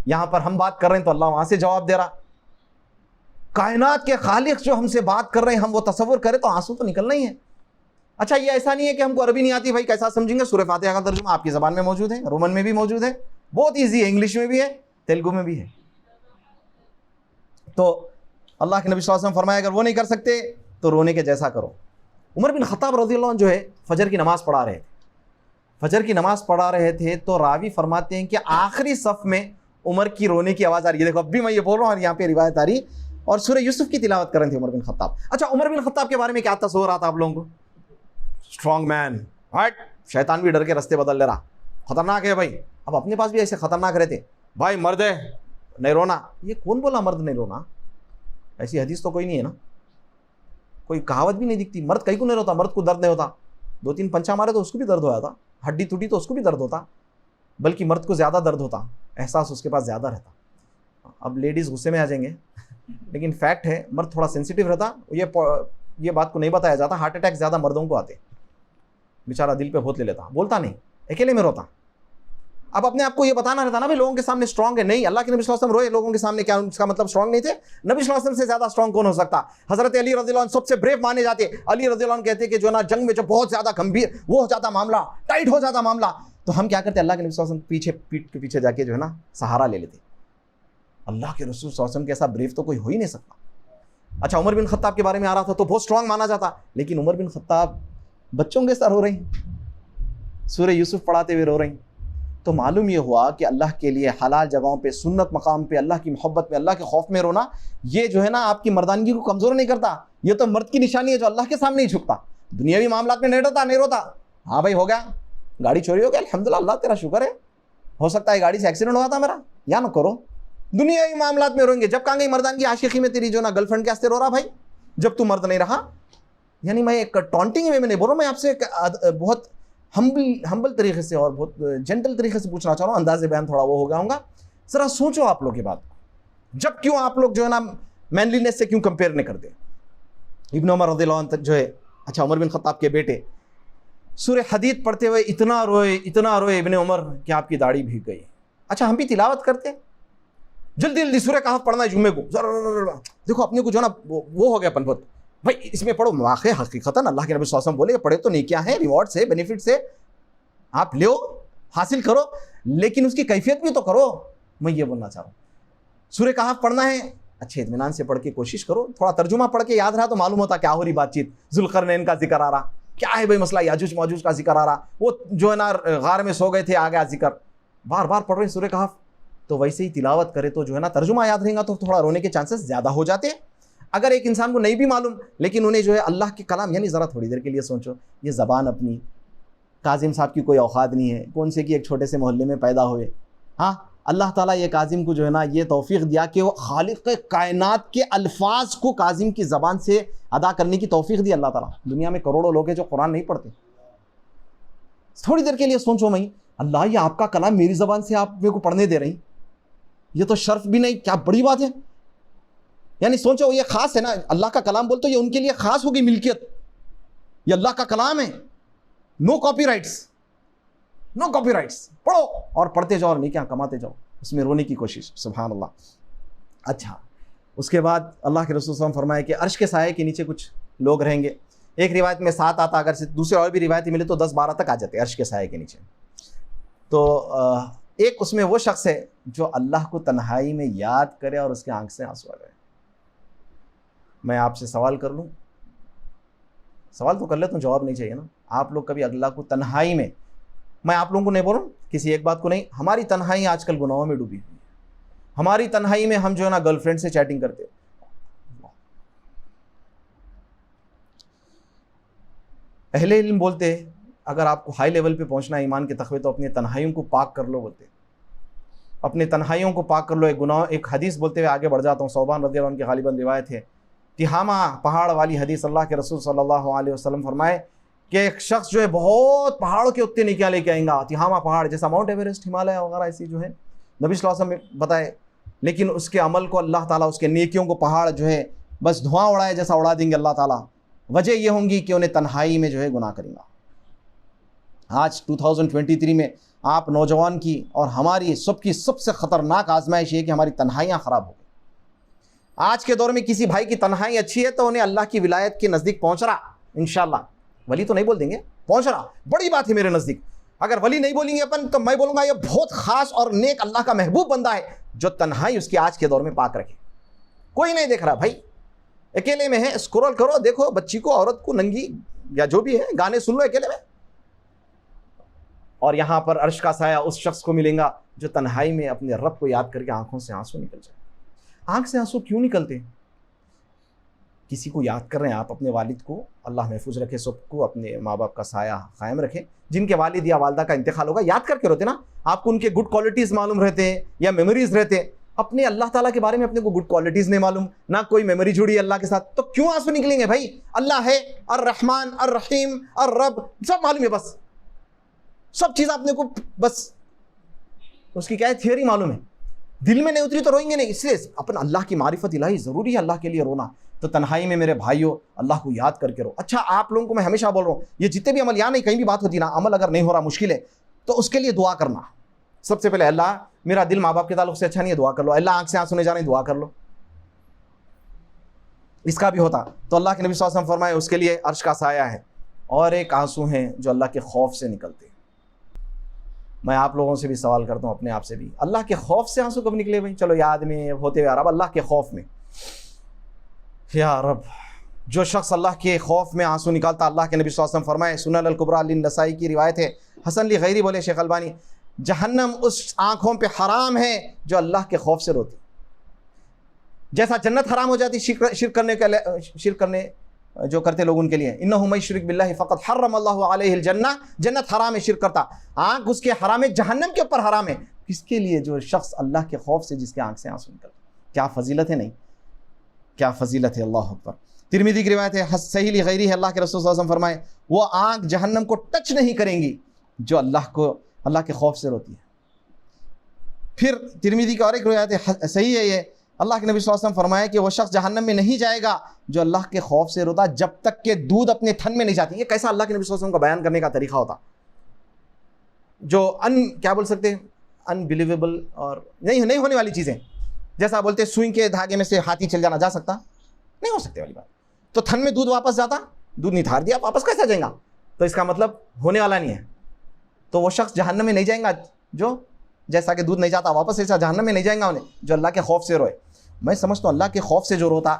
यहाँ पर हम बात कर रहे हैं तो अल्लाह वहाँ से जवाब दे रहा। कायनात के खालिक जो हमसे बात कर रहे हैं, हम वो तसव्वुर करें तो आंसू तो निकलना ही है। अच्छा ये ऐसा नहीं है कि हमको अरबी नहीं आती, भाई कैसा समझेंगे? सूरह फातिहा का तर्जुमा आपकी ज़बान में मौजूद है, रोमन में भी मौजूद है, बहुत ईजी है, इंग्लिश में भी है, तेलुगु में भी है। तो अल्लाह के नबी सल्लल्लाहु अलैहि वसल्लम फरमाया, अगर वो नहीं कर सकते तो रोने के जैसा करो। उमर बिन खत्ताब रज़ियल्लाहु अन्हु जो है फजर की नमाज़ पढ़ा रहे थे। फजर की नमाज पढ़ा रहे थे तो रावी फरमाते हैं कि आखिरी सफ में उमर की रोने की आवाज़ आ रही है। देखो अब भी मैं ये बोल रहा हूँ और यहाँ पे रिवायत आ रही, और सूरह यूसुफ की तिलावत कर रहे थे उमर बिन खत्ताब। अच्छा, उमर बिन खत्ताब के बारे में क्या तस्वर आता आप लोगों को? स्ट्रॉन्ग मैन, हट, शैतान भी डर के रास्ते बदल ले रहा, खतरनाक है भाई। अब अपने पास भी ऐसे खतरनाक रहते, भाई मर्द है नहीं रोना। ये कौन बोला मर्द नहीं रोना? ऐसी हदीस तो कोई नहीं है ना, कोई कहावत भी नहीं दिखती। मर्द कहीं को नहीं रोता, मर्द को दर्द नहीं होता। 2-3 पंचा मारे तो उसको भी दर्द होया था, हड्डी टूटी तो उसको भी दर्द होता, बल्कि मर्द को ज़्यादा दर्द होता, एहसास उसके पास ज़्यादा रहता। अब लेडीज़ गुस्से में आ जाएंगे, लेकिन फैक्ट है मर्द थोड़ा सेंसिटिव रहता। ये बात को नहीं बताया जाता, हार्ट अटैक ज़्यादा मर्दों को आते, बेचारा दिल पे बहुत ले लेता, बोलता नहीं, अकेले में रोता। अब अपने आप को ये बताना रहता ना भाई लोगों के सामने स्ट्रांग है। नहीं, अल्लाह के नबी सल्लल्लाहु अलैहि वसल्लम रोए लोगों के सामने, क्या उसका मतलब स्ट्रांग नहीं थे? नबी सल्लल्लाहु अलैहि वसल्लम से ज्यादा स्ट्रांग कौन हो सकता? हजरत अली रज़ियल्लाहु अन्हु सबसे ब्रेव माने जाते। अली रज़ियल्लाहु अन्हु कहते कि जो ना जंग में जो बहुत ज्यादा गंभीर वो हो जाता मामला, टाइट हो जाता मामला, तो हम क्या करते? अल्लाह के नबी सल्लल्लाहु अलैहि वसल्लम पीछे, पीठ के पीछे जाके जो है ना सहारा ले लेते। अल्लाह के रसूल सल्लल्लाहु अलैहि वसल्लम के ऐसा ब्रेव तो कोई हो ही नहीं सकता। अच्छा, उमर बिन खत्ताब के बारे में आ रहा था तो बहुत स्ट्रांग माना जाता, लेकिन उमर बिन खत्ताब बच्चों के साथ रो रही, सूरह यूसुफ पढ़ाते हुए रो रही। तो मालूम ये हुआ कि अल्लाह के लिए हलाल जगहों पे, सुन्नत मकाम पे, अल्लाह की मोहब्बत में, अल्लाह के खौफ में रोना, ये जो है ना आपकी मर्दानगी को कमज़ोर नहीं करता। ये तो मर्द की निशानी है जो अल्लाह के सामने ही झुकता, दुनियावी मामलात में नहीं रोता। हाँ भाई हो गया, गाड़ी चोरी हो गया, अल्हम्दुलिल्लाह अल्लाह तेरा शुक्र है, हो सकता है गाड़ी से एक्सीडेंट हुआ था मेरा, या ना करो। दुनियावी मामलात में रोएंगे, जब कहेंगे मर्दानगी आशिकी में तेरी जो ना गर्लफ्रेंड के वास्ते रो रहा भाई, जब तू मर्द नहीं रहा। यानी मैं एक टॉन्टिंग में नहीं बोल रहा हूँ, मैं आपसे बहुत हम्बल तरीके से और बहुत जेंटल तरीके से पूछना चाह रहा हूँ। अंदाज़े बयान थोड़ा वो हो गया होगा, ज़रा सोचो आप लोग की बात, जब क्यों आप लोग जो है ना मैनलीनेस से क्यों कंपेयर नहीं करते? इब्न उमर रज़ियल्लाहु अन्हु जो है, अच्छा उमर बिन खत्ताब के बेटे सूरह हदीद पढ़ते हुए इतना रोए इब्न उमर कि आपकी दाढ़ी भीग गई। अच्छा, हम भी तिलावत करते, जल्दी जल्दी सूरह कहफ पढ़ना है जुम्मे को, देखो अपने को जो है ना वो हो गया पनपत, भाई इसमें पढ़ो, वाक़ई हकीकतन अल्लाह के नबी सल्लल्लाहु अलैहि वसल्लम बोले पढ़े तो नेकियां हैं, रिवॉर्ड से, बेनिफिट से आप लो, हासिल करो, लेकिन उसकी कैफियत भी तो करो। मैं ये बोलना चाह रहा हूँ, सूरह कहफ पढ़ना है, अच्छे इत्मीनान से पढ़ के कोशिश करो, थोड़ा तर्जुमा पढ़ के याद रहा तो मालूम होता क्या हो रही बातचीत। जुल्करनैन का जिक्र आ रहा, क्या है भाई मसला, याजूज माजूज का जिक्र आ रहा, वो जो है ना गार में सो गए थे, आ गया जिक्र, बार बार पढ़ रहे सूरह कहफ। तो वैसे ही तिलावत करे तो जो है ना तर्जुमा याद रहेगा तो थोड़ा रोने के चांसेस ज़्यादा हो जाते हैं। अगर एक इंसान को नहीं भी मालूम, लेकिन उन्हें जो है अल्लाह के कलाम, यानी ज़रा थोड़ी देर के लिए सोचो, ये ज़बान अपनी, काजिम साहब की कोई औकात नहीं है, कौन से कि एक छोटे से मोहल्ले में पैदा हुए। हाँ, अल्लाह ताला ये काजिम को जो है ना ये तौफीक दिया कि वो खालिक कायनात के अल्फाज को काजिम की ज़बान से अदा करने की तौफीक दी अल्लाह ताला। दुनिया में करोड़ों लोग हैं जो कुरान नहीं पढ़ते। थोड़ी देर के लिए सोचो, मैं अल्लाह ये आपका कलाम मेरी ज़बान से आप मेरे को पढ़ने दे रही, ये तो शर्फ भी नहीं, क्या बड़ी बात है। यानी सोचो ये खास है ना, अल्लाह का कलाम बोलते ये उनके लिए खास होगी मिल्कियत, ये अल्लाह का कलाम है, नो कॉपीराइट्स, नो कॉपीराइट्स, पढ़ो और पढ़ते जाओ और नेकियां कमाते जाओ, उसमें रोने की कोशिश, सुभान अल्लाह। अच्छा, उसके बाद अल्लाह के रसूल सल्लल्लाहु अलैहि वसल्लम फरमाए कि अर्श के साये के नीचे कुछ लोग रहेंगे। एक रिवायत में 7 आता, अगर से दूसरे और भी रिवायतें मिले तो 10-12 तक आ जाते अर्श के साये के नीचे। तो एक उसमें वो शख्स है जो अल्लाह को तन्हाई में याद करे और उसके आंख से आंसू आ जाए। मैं आपसे सवाल कर लूँ, सवाल तो कर ले, तो जवाब नहीं चाहिए ना। आप लोग कभी अल्लाह को तन्हाई में, मैं आप लोगों को नहीं बोल रहा हूँ किसी एक बात को नहीं, हमारी तन्हाई आजकल गुनाहों में डूबी हुई है, हमारी तन्हाई में हम जो है ना गर्लफ्रेंड से चैटिंग करते। अहले इल्म बोलते अगर आपको हाई लेवल पे पहुंचना है ईमान के तक़वे तो अपनी तन्हाइयों को पाक कर लो, बोलते अपने तन्हाइयों को पाक कर लो। एक गुनाह, एक हदीस बोलते हुए आगे बढ़ जाता हूँ, सौबान रज़ियल्लाहु अन्हु की गालिबन रिवायत है, तिहामा पहाड़ वाली हदीस, अल्लाह के रसूल सल्लल्लाहु अलैहि वसल्लम फरमाए कि एक शख्स जो है बहुत पहाड़ों के उत्ते नेकियां लेके आएगा, तिहामा पहाड़ जैसा माउंट एवरेस्ट, हिमालय वगैरह ऐसी जो है नबी सल्लल्लाहु अलैहि वसल्लम बताए, लेकिन उसके अमल को अल्लाह ताला, उसके नेकियों को पहाड़ जो है बस धुआं उड़ाए जैसा उड़ा देंगे अल्लाह ताला। वजह यह होंगी कि उन्हें तन्हाई में जो है गुनाह करेंगे। आज 2023 में आप नौजवान की और हमारी सबकी सबसे ख़तरनाक आजमाइश ये कि हमारी तन्हाइयाँ ख़राब हो गई। आज के दौर में किसी भाई की तन्हाई अच्छी है तो उन्हें अल्लाह की विलायत के नज़दीक पहुँच रहा, इंशाअल्लाह, वली तो नहीं बोल देंगे, पहुँच रहा, बड़ी बात है मेरे नज़दीक। अगर वली नहीं बोलेंगे अपन तो मैं बोलूँगा ये बहुत ख़ास और नेक अल्लाह का महबूब बंदा है जो तन्हाई उसकी आज के दौर में पाक रखे। कोई नहीं देख रहा भाई, अकेले में है, स्क्रॉल करो, देखो बच्ची को, औरत को, नंगी या जो भी है, गाने सुन लो अकेले में, और यहाँ पर अर्श का साया उस शख्स को मिलेगा जो तन्हाई में अपने रब को याद करके आंखों से आंसू निकल जाए। आंख से आंसू क्यों निकलते हैं? किसी को याद कर रहे हैं आप, अपने वालिद को, अल्लाह महफूज रखे सबको, अपने माँ बाप का साया कायम रखे। जिनके वालिद या वालदा का इंतकाल होगा, याद करके रोते ना, आपको उनके गुड क्वालिटीज़ मालूम रहते हैं या मेमोरीज रहते हैं। अपने अल्लाह ताला के बारे में अपने को गुड क्वालिटीज़ नहीं मालूम, ना कोई मेमोरी जुड़ी अल्लाह के साथ, तो क्यों आंसू निकलेंगे भाई? अल्लाह है, अर रहमान, अर रहीम, अर रब, सब मालूम है, बस सब चीज़ आपने को बस उसकी क्या है थियरी मालूम है, दिल में नहीं उतरी तो रोएंगे नहीं। इसलिए अपन अल्लाह की मारिफत इलाही ज़रूरी है, अल्लाह के लिए रोना। तो तन्हाई में मेरे भाइयों अल्लाह को याद करके रो। अच्छा, आप लोगों को मैं हमेशा बोल रहा हूँ, ये जितने भी अमल, यहाँ नहीं कहीं भी बात होती ना, अमल अगर नहीं हो रहा, मुश्किल है, तो उसके लिए दुआ करना। सबसे पहले अल्लाह मेरा दिल माँ बाप के ताल्लुक से अच्छा नहीं है, दुआ कर लो। अल्लाह आंख से आंसू नहीं जा रहे, दुआ कर लो। इसका भी होता तो अल्लाह के नबी सल्लल्लाहु अलैहि वसल्लम फरमाए उसके लिए अर्श का साया है, और एक आंसू हैं जो अल्लाह के खौफ से निकलते हैं। मैं आप लोगों से भी सवाल करता हूँ, अपने आप से भी, अल्लाह के खौफ से आंसू कब निकले भाई? चलो याद में होते हुए, अब अल्लाह के खौफ में, या रब, जो शख्स अल्लाह के खौफ में आंसू निकालता, अल्लाह के नबी सल्लल्लाहु अलैहि वसल्लम फरमाए, सुनन अल कुबरा लिन-नसाई की रिवायत है, हसन ली गैरी बोले शेख अलबानी, जहन्नम उस आंखों पे हराम है जो अल्लाह के खौफ से रोती। जैसा जन्नत हराम हो जाती शिर्क करने जो करते लोग उनके लिए, इन्नहु मय युश्रिक बिल्लाहि फ़क़द हर्रमल्लाहु अलैहिल जन्नह, जन्नत हराम है शिर्क करता, आंख उसके हराम है, जहन्नम के ऊपर हराम है। किसके लिए? जो शख्स अल्लाह के खौफ से, जिसके आंख से आंसू निकलते। क्या फजीलत है, नहीं क्या फजीलत है, अल्लाह अकबर। तिरमिज़ी की रिवायत है, सही ली गैरी है, अल्लाह के रसूल सल्लल्लाहु अलैहि वसल्लम फरमाए, वो आंख जहन्नम को टच नहीं करेंगी जो अल्लाह के खौफ से रोती है। फिर तिरमिज़ी की और एक रिवायत है, सही है ये, अल्लाह के नबी सल्लल्लाहु अलैहि वसल्लम फरमाया कि वो शख्स जहन्नम में नहीं जाएगा जो अल्लाह के खौफ से रोता जब तक के दूध अपने थन में नहीं जाती। ये कैसा अल्लाह के नबी सल्लल्लाहु अलैहि वसल्लम का बयान करने का तरीका होता, जो क्या बोल सकते हैं, अनबिलीवेबल और नहीं होने वाली चीज़ें। जैसा बोलते सुई के धागे में से हाथी चल जाना, जा सकता नहीं, हो सकते वाली बात। तो थन में दूध वापस जाता, दूध निथार दिया, वापस कैसे जाएगा? तो इसका मतलब होने वाला नहीं है। तो वो शख्स जहन्नम में नहीं जाएगा जो जैसा कि दूध नहीं जाता वापस, ऐसा जहन्नम में नहीं जाएगा उन्हें जो अल्लाह के खौफ से रोए। मैं समझता हूँ अल्लाह के खौफ से जो रोता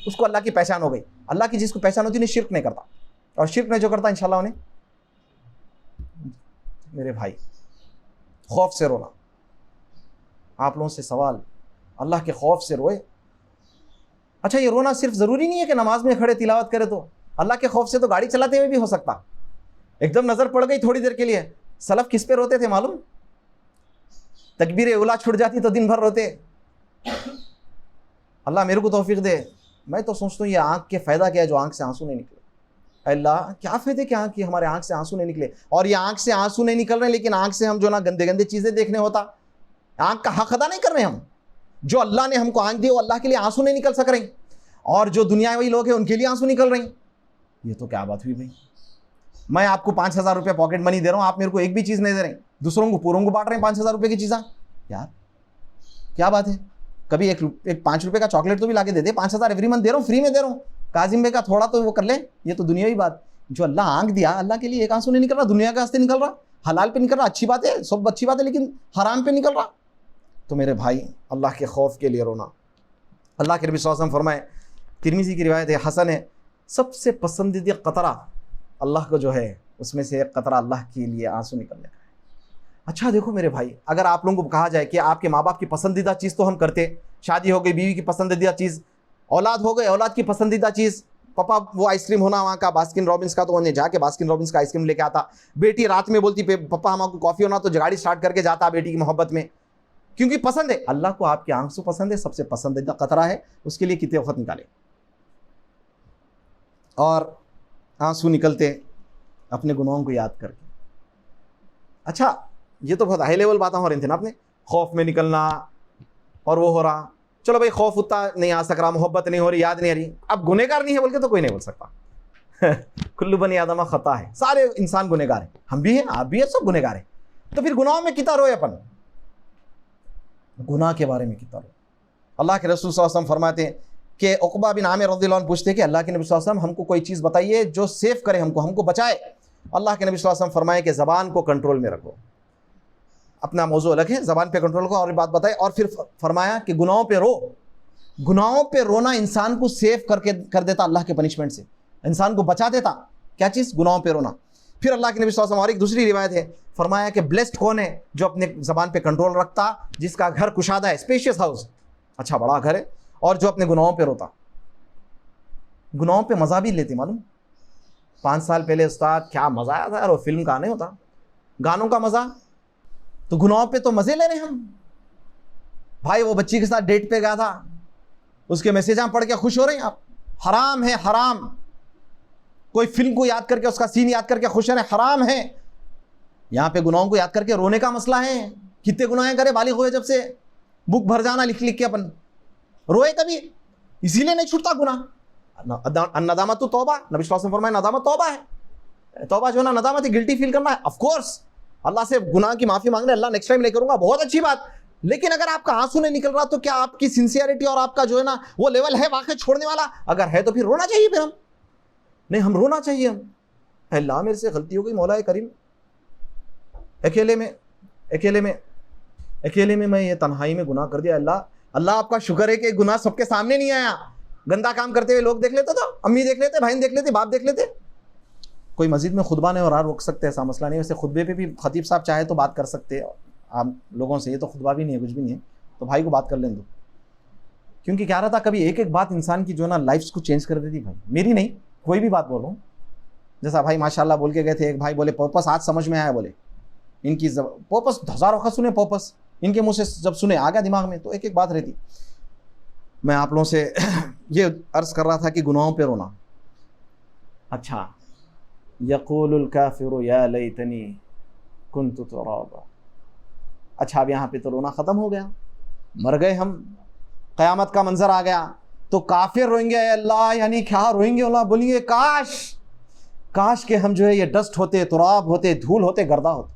उसको अल्लाह की पहचान हो गई। अल्लाह की जिसको पहचान होती है शिर्क नहीं करता, और शिर्क नहीं जो करता इंशाल्लाह उन्हें, मेरे भाई, खौफ से रोना। आप लोगों से सवाल, अल्लाह के खौफ से रोए। अच्छा, ये रोना सिर्फ ज़रूरी नहीं है कि नमाज में खड़े तिलावत करे, तो अल्लाह के खौफ से तो गाड़ी चलाते हुए भी हो सकता। एकदम नज़र पड़ गई थोड़ी देर के लिए, सलफ किस पे रोते थे मालूम? तकबीर उला छूट जाती तो दिन भर रोते। अल्लाह मेरे को तौफीक दे। मैं तो सोचता हूँ ये आँख के फ़ायदा क्या है जो आँख से आंसू नहीं निकले। अल्लाह क्या फ़ायदे क्या कि हमारे आँख से आंसू नहीं निकले। और ये आँख से आंसू नहीं निकल रहे, लेकिन आँख से हम जो ना गंदे गंदे चीज़ें देखने होता, आँख का हक अदा नहीं कर रहे हम। जो अल्लाह ने हमको आँख दी वो अल्लाह के लिए आंसू नहीं निकल सक रही, और जो दुनियावी लोग हैं उनके लिए आंसू निकल रही। ये तो क्या बात हुई भाई? मैं आपको 5,000 रुपये पॉकेट मनी दे रहा हूँ, आप मेरे को एक भी चीज़ नहीं दे रहे, दूसरों को पूरों को बांट रहे हैं 5,000 रुपये की चीज़ा। यार क्या बात है? कभी एक 5 रुपये का चॉकलेट तो भी लाके दे दे। 5,000 एवरी मंथ दे रहा हूँ, फ्री में दे रहा हूँ। काजिम भाई का थोड़ा तो वो कर ले, ये तो दुनियावी बात। जो अल्लाह आंख दिया, अल्लाह के लिए एक आंसू नहीं निकल रहा, दुनिया के वास्ते निकल रहा, हलाल पे निकल रहा, अच्छी बात है, सब अच्छी बात है, लेकिन हराम पे निकल रहा। तो मेरे भाई, अल्लाह के खौफ के लिए रोना। अल्लाह के नबी सल्लल्लाहु अलैहि वसल्लम फरमाए, तिरमिज़ी की रिवायत है, हसन है, सबसे पसंदीदा कतरा अल्लाह को जो है उसमें से एक कतरा अल्लाह के लिए आंसू निकलने का है। अच्छा देखो मेरे भाई, अगर आप लोगों को कहा जाए कि आपके माँ बाप की पसंदीदा चीज़ तो हम करते, शादी हो गई, बीवी की पसंदीदा चीज़, औलाद हो गए, औलाद की पसंदीदा चीज़, पापा वो आइसक्रीम होना वहाँ का बास्किन रॉबिन्स का, तो उन्हें जाके बास्किन रॉबिन्स का आइसक्रीम लेके आता। बेटी रात में बोलती पापा हमारे कॉफ़ी होना, तो गाड़ी स्टार्ट करके जाता बेटी की मोहब्बत में, क्योंकि पसंद है। अल्लाह को आपके आंसू पसंद है, सबसे पसंदीदा कतरा है, उसके लिए कितने वक्त निकाले। और आंसू निकलते अपने गुनाहों को याद करके। अच्छा, ये तो बहुत हाई लेवल बातें हो रही थी ना, अपने खौफ में निकलना और वो हो रहा। चलो भाई, खौफ उतना नहीं आ सक रहा, मोहब्बत नहीं हो रही, याद नहीं आ रही, अब गुनहगार नहीं है बोल के तो कोई नहीं बोल सकता। कुल्लु बनी आदम खता है, सारे इंसान गुनहगार हैं, हम भी हैं, आप भी हैं, सब गुनहगार हैं। तो फिर गुनाहों में कितना रोए अपन, गुनाह के बारे में कितना रोए। अल्लाह के रसूल सल्लल्लाहु अलैहि वसल्लम फरमाते हैं कि उक़बा बिन आमिर रज़ियल्लाहु अन्हु पूछते कि अल्लाह के नबी सल्लल्लाहु अलैहि वसल्लम हमको कोई चीज़ बताइए जो सेफ करे, हमको बचाए। अल्लाह के नबी सल्लल्लाहु अलैहि वसल्लम फरमाए कि ज़बान को कंट्रोल में रखो। अपना मौजू अलग है, ज़बान पे कंट्रोल को और बात बताए। और फिर फरमाया कि गुनाहों पे रो। गुनाहों पे रोना इंसान को सेफ कर देता अल्लाह के पनिशमेंट से, इंसान को बचा देता। क्या चीज़? गुनाहों पे रोना। फिर अल्लाह के नबी सल्लल्लाहु अलैहि वसल्लम, और एक दूसरी रिवायत है, फरमाया कि ब्लेस्ड कौन है जो अपने ज़बान पे कंट्रोल रखता, जिसका घर कुशादा है, स्पेशियस हाउस, अच्छा बड़ा घर है, और जो अपने गुनाहों पे रोता। गुनाहों पे मज़ा भी लेते, मालूम 5 साल पहले उस्ताद क्या मज़ा आया था यार, वो फिल्म का नहीं होता, गानों का मज़ा, तो गुनाहों पे तो मज़े ले रहे हैं हम। भाई वो बच्ची के साथ डेट पे गया था, उसके मैसेज पढ़ के खुश हो रहे हैं आप, हराम है हराम। कोई फिल्म को याद करके, उसका सीन याद करके खुश हो रहे हैं, हराम है। यहाँ पे गुनाहों को याद करके रोने का मसला है। कितने गुनाहें करे बालिग हुए जब से, बुक भर जाना लिख लिख के अपन रोए कभी, इसीलिए नहीं छूटता गुनाह। नदामत तो तौबा, नबी सल्लल्लाहु अलैहि वसल्लम फरमाया नदामत तौबा है। तौबा जो है ना, नदामत है, गिल्टी फील करना है। ऑफ कोर्स अल्लाह से गुनाह की माफी मांगने, अल्लाह नेक्स्ट टाइम नहीं करूंगा, बहुत अच्छी बात। लेकिन अगर आपका आंसू नहीं निकल रहा तो क्या आपकी सिंसियरिटी और आपका जो है ना वो लेवल है वाकई छोड़ने वाला? अगर है तो फिर रोना चाहिए, फिर हम नहीं, हम रोना चाहिए। हम अल्लाह मेरे से गलती हो गई, मौला करीम, अकेले में मैं ये तन्हाई में गुनाह कर दिया। अल्लाह आपका शुक्र है कि गुनाह सबके सामने नहीं आया। गंदा काम करते हुए लोग देख लेते तो, अम्मी देख लेते, भाई देख लेते, बाप देख लेते। कोई मस्जिद में खुतबा नहीं हो रहा, रोक सकते, ऐसा मसला नहीं। वैसे खुतबे पे भी खतीब साहब चाहे तो बात कर सकते हैं आप लोगों से, ये तो खुतबा भी नहीं है, कुछ भी नहीं है, तो भाई को बात कर लें दो। क्योंकि क्या रहता, कभी एक एक बात इंसान की जो है ना लाइफ को चेंज कर देती। भाई मेरी नहीं, कोई भी बात बोलो। जैसा भाई माशाल्लाह बोल के गए थे, एक भाई बोले पर्पस आज समझ में आया, बोले इनकी पर्पस हज़ारों का सुने, पर्पस इनके मुँह से जब सुने आ गया दिमाग में, तो एक एक बात रहती। मैं आप लोगों से ये अर्ज़ कर रहा था कि गुनाहों पे रोना। अच्छा, यक़ूलुल काफ़िरु या लैतनी कुन्तु तुराबा। अच्छा, अब यहाँ पे तो रोना ख़त्म हो गया, मर गए हम, क़यामत का मंजर आ गया, तो काफिर रोएंगे अल्लाह, यानी क्या रोएंगे? अल्लाह बोलेंगे काश के हम जो है ये डस्ट होते, तुराब होते, धूल होते, गर्दा होते।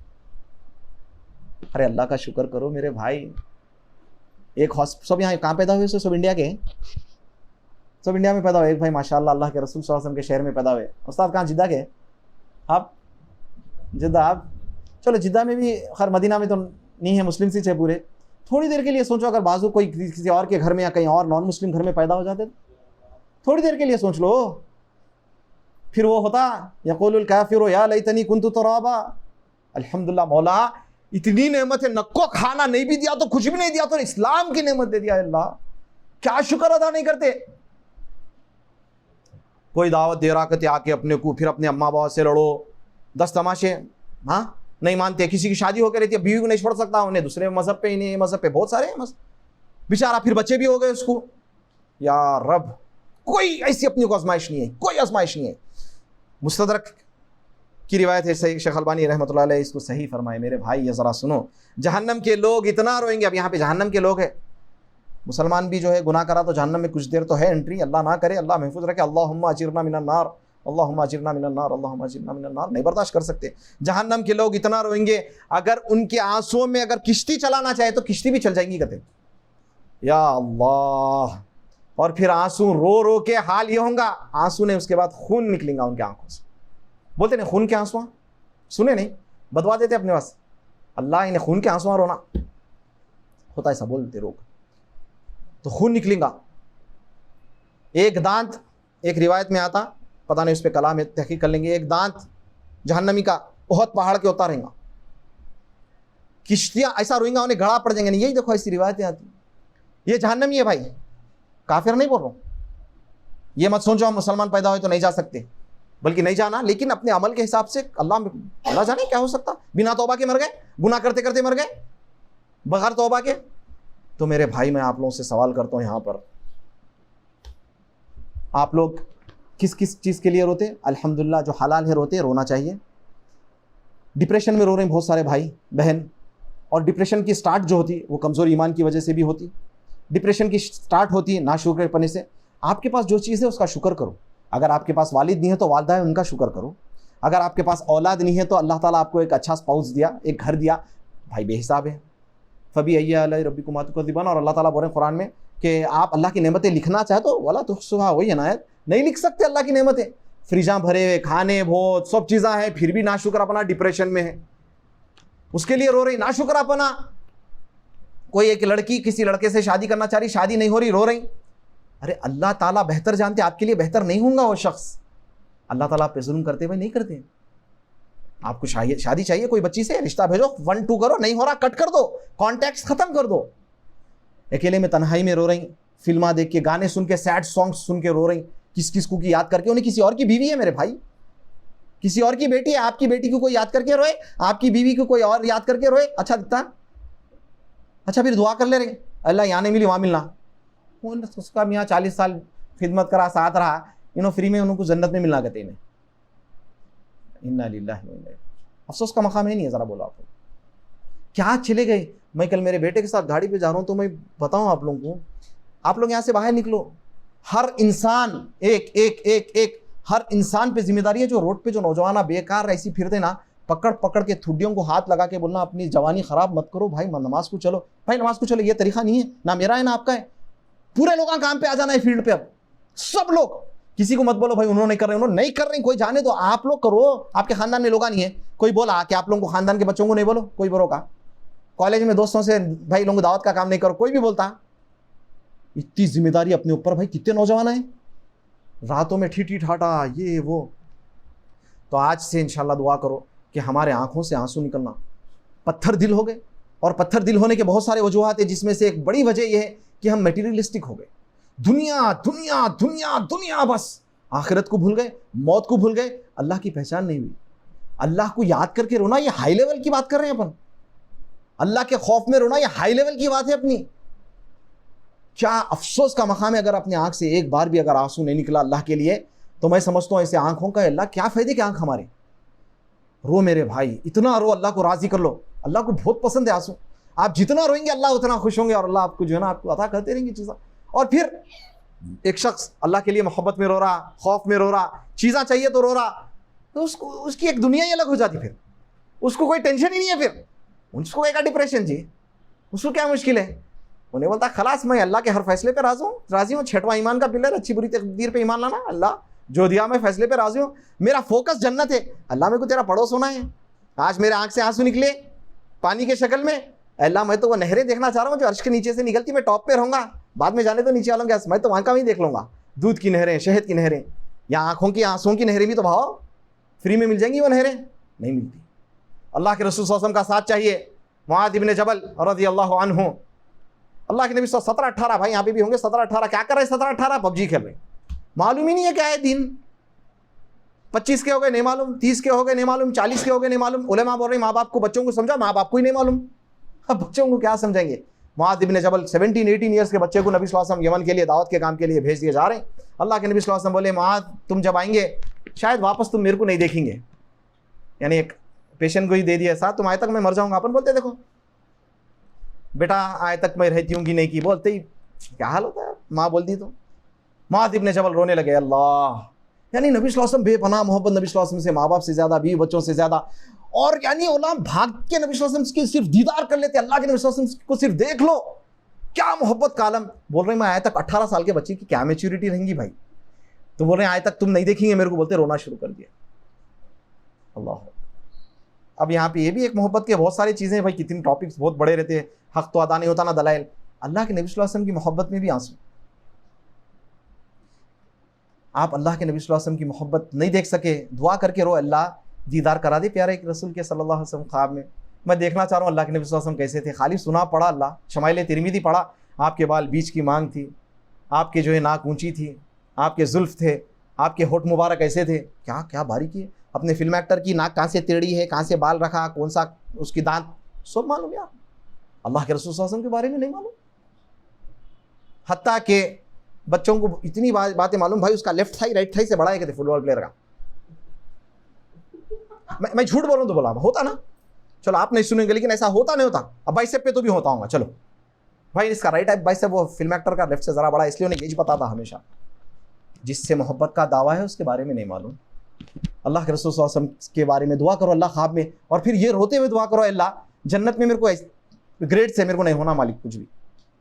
अरे अल्लाह का शुक्र करो मेरे भाई, एक सब यहाँ कहाँ पैदा हुए? सब इंडिया के, सब इंडिया में पैदा हुए। एक भाई माशाल्लाह अल्लाह के रसूल सल्लल्लाहु अलैहि वसल्लम के शहर में पैदा हुए। उस्ताद कहाँ? जिद्दा के आप? जिद्दा आप? चलो जिद्दा में भी, खैर मदीना में तो नहीं है, मुस्लिम से पूरे। थोड़ी देर के लिए सोचो, अगर बाजू कोई किसी और के घर में या कहीं और नॉन मुस्लिम घर में पैदा हो जाते, थोड़ी देर के लिए सोच लो, फिर वो होता यक़ूलुल काफ़िरु या लैतनी कुन्तु तुराबा। अल्हम्दुलिल्लाह, मौला इतनी नेमत है, नक्को खाना नहीं भी दिया तो कुछ भी नहीं दिया तो इस्लाम की नेमत दे दिया। अल्लाह क्या शुक्र अदा नहीं करते? कोई दावत दे रहा कहते आके अपने को, फिर अपने अम्मा बाबा से लड़ो, 10 तमाशे, हाँ नहीं मानते। किसी की शादी होकर रहती है, बीवी को नहीं छोड़ सकता, उन्हें दूसरे मजहब पे, इन्हें मजहब पे, बहुत सारे हैं बेचारा, फिर बच्चे भी हो गए उसको। या रब, कोई ऐसी अपनी को आजमाइश नहीं है, कोई आजमाइश नहीं है। मुस्तदरक की रिवायत है, सही शेख अलबानी रहमतुल्लाह अलैह इसको सही फरमाए। मेरे भाई ये ज़रा सुनो, जहन्नम के लोग इतना रोएंगे। अब यहाँ पे जहन्नम के लोग है, मुसलमान भी जो है गुनाह करा तो जहन्नम में कुछ देर तो है एंट्री, अल्लाह ना करे, अल्लाह महफूज रखे। अल्लाहुम्मा अजिरना मिनन नार, अल्लाहुम्मा अजिरना मिनन नार, अल्लाहुम्मा अजिरना मिनन नार। नहीं बर्दाश्त कर सकते। जहन्नम के लोग इतना रोएंगे, अगर उनके आंसुओं में अगर किश्ती चलाना चाहे तो किश्ती भी चल जाएंगी कहते, या अल्लाह। और फिर आंसू रो रो के हाल ये होगा, आंसू ने उसके बाद खून निकलेगा उनकी आंखों से। बोलते नहीं खून के आंसू, सुने नहीं, बदवा देते अपने पास, अल्लाह इन्हें खून के आंसू रोना होता है, ऐसा बोलते लोग, तो खून निकलेगा। एक दांत, एक रिवायत में आता, पता नहीं उस पर कलाम है, तहकीक कर लेंगे, एक दांत जहन्नमी का बहुत पहाड़ के होता रहेगा, किश्तियाँ ऐसा रोएंगा उन्हें गड़ा पड़ जाएंगे। नहीं, यही देखो ऐसी रिवायतें आती। ये जहन्नमी है भाई, काफिर नहीं बोल रहा हूँ। ये मत सोचो हम मुसलमान पैदा हुए तो नहीं जा सकते, बल्कि नहीं जाना, लेकिन अपने अमल के हिसाब से। अल्लाह जाने क्या हो सकता, बिना तौबा के मर गए, गुनाह करते करते मर गए, बगैर तौबा के। तो मेरे भाई मैं आप लोगों से सवाल करता हूँ, यहाँ पर आप लोग किस किस चीज़ के लिए रोते? अल्हम्दुलिल्लाह जो हलाल है रोते, रोना चाहिए। डिप्रेशन में रो रहे हैं बहुत सारे भाई बहन, और डिप्रेशन की स्टार्ट जो होती वो कमज़ोर ईमान की वजह से भी होती। डिप्रेशन की स्टार्ट होती है नाशुक्रपने से। आपके पास जो चीज़ है उसका शुक्र करो। अगर आपके पास वालिद नहीं है तो वालदा है, उनका शुक्र करो। अगर आपके पास औलाद नहीं है तो अल्लाह ताला आपको एक अच्छा स्पाउस दिया, एक घर दिया, भाई बेहिसाब है। फ़बी अय्या अला रब्बिकुमा तुकज़्ज़िबान। और अल्लाह ताला बोल रहे हैं कुरान में कि आप अल्लाह की नेमतें लिखना चाहे तो वाला तुहसूहा, वही अनायत, नहीं लिख सकते अल्लाह की नेमतें। फ्रिजा भरे हुए, खाने बहुत, सब चीज़ें हैं, फिर भी नाशुक्र अपना डिप्रेशन में है, उसके लिए रो रही। नाशुक्र अपना कोई एक लड़की किसी लड़के से शादी करना चाह रही, शादी नहीं हो रही, रो रही। अरे अल्लाह ताला बेहतर जानते, आपके लिए बेहतर नहीं होगा वो शख्स। अल्लाह ताला आप पे जुल्म करते हुए नहीं करते, आपको शादी चाहिए कोई बच्ची से, रिश्ता भेजो, 1-2 करो, नहीं हो रहा कट कर दो, कॉन्टैक्ट्स खत्म कर दो। अकेले में तन्हाई में रो रही, फिल्मा देख के, गाने सुन के, सैड सॉन्ग्स सुन के रो रही, किस किस को की याद करके। उन्हें किसी और की बीवी है मेरे भाई, किसी और की बेटी है। आपकी बेटी को कोई याद करके रोए, आपकी बीवी को कोई और याद करके रोए, अच्छा दिखता? अच्छा फिर दुआ कर ले रहे, अल्लाह यहाँ नहीं मिली वहाँ मिलना। उसका मियाँ 40 साल खिदमत करा, साथ रहा, फ्री में उनको जन्नत में मिलना कहते हैं। इन्ना लिल्लाहि व इन्ना इलैहि। अफसोस का मकाम है नहीं है, ज़रा बोलो आपको क्या चले गए। मैं कल मेरे बेटे के साथ गाड़ी पे जा रहा हूँ, तो मैं बताऊँ आप लोगों को, आप लोग यहाँ से बाहर निकलो, हर इंसान एक हर इंसान पे जिम्मेदारी है। जो रोड पे जो नौजवान बेकार ऐसी फिरते ना, पकड़ पकड़ के ठुड्डियों को हाथ लगा के बोलना अपनी जवानी खराब मत करो भाई, नमाज को चलो भाई, नमाज को चलो। ये तरीका नहीं है, ना मेरा है ना आपका है। पूरे लोग काम पे आ जाना है फील्ड पे, अब सब लोग, किसी को मत बोलो भाई उन्होंने कर रहे, उन्होंने नहीं कर रहे, कोई जाने दो, आप लोग करो। आपके खानदान में लोग नहीं है, कोई बोला कि आप लोगों को खानदान के बच्चों को नहीं बोलो, कोई बोलो का कॉलेज में दोस्तों से भाई लोगों दावत का काम नहीं करो, कोई भी बोलता। इतनी जिम्मेदारी अपने ऊपर भाई, कितने नौजवान हैं रातों में ठीठी ठाटा ये वो। तो आज से इंशाल्लाह दुआ करो कि हमारे आंखों से आंसू निकलना, पत्थर दिल हो गए। और पत्थर दिल होने के बहुत सारे वजूहात है, जिसमें से एक बड़ी वजह यह है कि हम मटेरियलिस्टिक हो गए। दुनिया दुनिया दुनिया दुनिया, बस आखिरत को भूल गए, मौत को भूल गए, अल्लाह की पहचान नहीं हुई। अल्लाह को याद करके रोना, ये हाई लेवल की बात कर रहे हैं अपन। अल्लाह के खौफ में रोना, ये हाई लेवल की बात है अपनी। क्या अफसोस का मकाम है अगर अपनी आंख से एक बार भी अगर आंसू नहीं निकला अल्लाह के लिए, तो मैं समझता हूं ऐसे आंखों का अल्लाह क्या फायदे के आंख हमारे। रो मेरे भाई, इतना रो, अल्लाह को राजी कर लो। अल्लाह को बहुत पसंद है आंसू। आप जितना रोएंगे अल्लाह उतना खुश होंगे, और अल्लाह आपको जो है ना आपको अता करते रहेंगे चीज़ा। और फिर एक शख्स अल्लाह के लिए मोहब्बत में रो रहा, खौफ में रो रहा, चीज़ा चाहिए तो रो रहा, तो उसको उसकी एक दुनिया ही अलग हो जाती। फिर उसको कोई टेंशन ही नहीं है, फिर उसको एक डिप्रेशन जी, उसको क्या मुश्किल है। उन्हें बोलता खलास मैं अल्लाह के हर फैसले पे राजी हूँ। 6वां ईमान का पिलर, अच्छी बुरी तकदीर पे ईमान लाना। अल्लाह जो दिया मैं फैसले पे राजी हूँ, मेरा फोकस जन्नत है। अल्लाह मेरे को तेरा पड़ोस होना है। आज मेरे आंख से आंसू निकले पानी के शक्ल में, अल्लाह मैं तो वो नहरें देखना चाह रहा हूँ जो अर्श के नीचे से निकलती। मैं टॉप पे रहूँगा, बाद में जाने तो नीचे आ लूँगा, मैं तो वहाँ का भी देख लूँगा। दूध की नहरें, शहद की नहरें, या आँखों की आंसुओं की नहरें भी तो भाव फ्री में मिल जाएंगी, वो नहरें नहीं मिलती। अल्लाह के रसूल सल्लल्लाहु अलैहि वसल्लम का साथ चाहिए। मुआद इब्न जबल रज़ियल्लाहु अन्हु, अल्लाह के नबी 17-18 भाई यहाँ पे भी होंगे, 17-18 क्या कर रहे हैं? 17-18 पबजी खेल रहे, मालूम ही नहीं है क्या है दिन। 25 के हो गए नहीं मालूम, 30 के हो गए नहीं मालूम, 40 के हो गए नहीं मालूम। उलेमा बोल रहे माँ बाप को बच्चों को समझा, माँ बाप को ही नहीं मालूम। अब बच्चों को क्या समझेंगे। मुआद इब्न जबल 17-18 ईयर्स के बच्चे को नबी सल्लल्लाहु अलैहि वसल्लम यमन के लिए दावत के काम के लिए भेज दिए जा रहे हैं। अल्लाह के नबी सल्लल्लाहु अलैहि वसल्लम बोले मुआद तुम जब आएंगे शायद वापस तुम मेरे को नहीं देखेंगे, यानी एक पेशेंट को ही दे दिया साथ, तुम आए तक मैं मर जाऊँगा। अपन बोलते देखो बेटा आए तक मैं रहती हूँ कि नहीं की, बोलते ही क्या हाल होता है, माँ बोलती तो। मुआद इब्न जबल रोने लगे। अल्लाह, यानी नबी सल्लल्लाहु अलैहि वसल्लम बेपनाह मोहब्बत नबी सल्लल्लाहु अलैहि वसल्लम से, माँ बाप से ज़्यादा, बीवी बच्चों से ज़्यादा। और यानी ओला भाग के नबी सल्लल्लाहु अलैहि वसल्लम की सिर्फ दीदार कर लेते, अल्लाह के नबी सल्लल्लाहु अलैहि वसल्लम को सिर्फ देख लो, क्या मोहब्बत का आलम। बोल रहे मैं आए तक 18 साल के बच्चे की क्या मैच्योरिटी रहेंगी भाई। तो बोल रहे आए तक तुम नहीं देखेंगे मेरे को, बोलते रोना शुरू कर दिया। अल्लाह। अब यहाँ पे ये भी एक मोहब्बत के बहुत सारी चीज़ें भाई, कितनी टॉपिक्स बहुत बड़े रहते हैं। हक तो अदा नहीं होता ना दलाइल। अल्लाह के नबी सल्लल्लाहु अलैहि वसल्लम की मोहब्बत में भी आंसू। आप अल्लाह के नबी सल्लल्लाहु अलैहि वसल्लम की मोहब्बत नहीं देख सके, दुआ करके रो अल्लाह दीदार करा दे प्यारे एक रसूल के सल्लल्लाहु अलैहि वसल्लम ख्वाब में। मैं देखना चाह रहा हूँ अल्लाह के नबी सल्लल्लाहु अलैहि वसल्लम कैसे थे। खाली सुना पड़ा अल्लाह, शमाइल तिरमिज़ी पढ़ा, आपके बाल बीच की मांग थी, आपके जो है नाक ऊँची थी, आपके जुल्फ थे, आपके होठ मुबारक ऐसे थे, क्या क्या बारीकी है। अपने फिल्म एक्टर की नाक कहाँ से टेढ़ी है, कहाँ से बाल रखा, कौन सा उसकी दांत, सब मालूम यार। अल्लाह के रसूल सल्लल्लाहु अलैहि वसल्लम के बारे में नहीं मालूम। हत्ता के बच्चों को इतनी बातें मालूम भाई, उसका लेफ्ट थाई राइट थाई से बड़ा है कहते फुटबॉल प्लेयर का। मैं झूठ बोल रहा हूँ तो बोला होता ना, चलो आप नहीं सुनेंगे लेकिन ऐसा होता नहीं होता। अब बाइसेप पे तो भी होता होगा। चलो भाई इसका राइट है बाइसेप, वो फिल्म एक्टर का लेफ्ट से ज़रा बड़ा, इसलिए उन्हें ये पता था हमेशा। जिससे मोहब्बत का दावा है उसके बारे में नहीं मालूम। अल्लाह के रसूल सल्लल्लाहु अलैहि वसल्लम के बारे में दुआ करो अल्लाह ख्वाब में, और फिर ये रोते हुए दुआ करो अल्लाह जन्नत में मेरे को ग्रेड से मेरे को नहीं होना मालिक कुछ भी,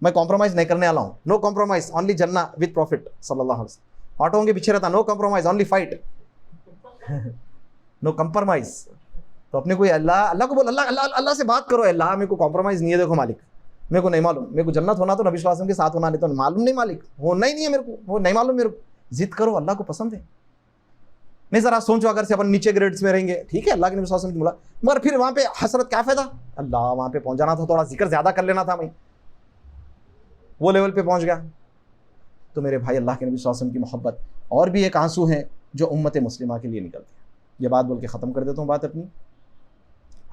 मैं कॉम्प्रोमाइज़ नहीं करने वाला हूँ। नो कॉम्प्रोमाइज़ ओनली जन्नत विद प्रॉफिट सल्लल्लाहु अलैहि वसल्लम। ऑटो के पीछे रहता no compromise only fight, no compromise. तो अपने कोई अल्लाह को बोल, अल्लाह से बात करो, अल्लाह मेरे को कॉम्प्रोमाइज़ नहीं है, देखो मालिक मेरे को नहीं मालूम, मेरे को जन्नत होना तो नबी सल्लल्लाहु अलैहि वसल्लम के साथ होना, नहीं तो मालूम नहीं मालिक, होना ही नहीं है मेरे को, वो नहीं मालूम मेरे को। जिद करो, अल्लाह को पसंद है। नहीं ज़रा सोचो, अगर से अपन नीचे ग्रेड्स में रहेंगे, ठीक है, अल्लाह के नबी सल्लल्लाहु अलैहि वसल्लम की मुला, मगर फिर वहाँ पे हसरत क्या फ़ायदा, अल्लाह वहाँ पे पहुँच जाना था, थोड़ा जिक्र ज़्यादा कर लेना था, मैं वो लेवल पे पहुँच गया। तो मेरे भाई, अल्लाह के नबी सल्लल्लाहु अलैहि वसल्लम की मोहब्बत और भी एक आंसू हैं जो उम्मत मुस्लिमा के लिए निकलते हैं। ये बात बोल के ख़त्म कर देता हूँ बात अपनी।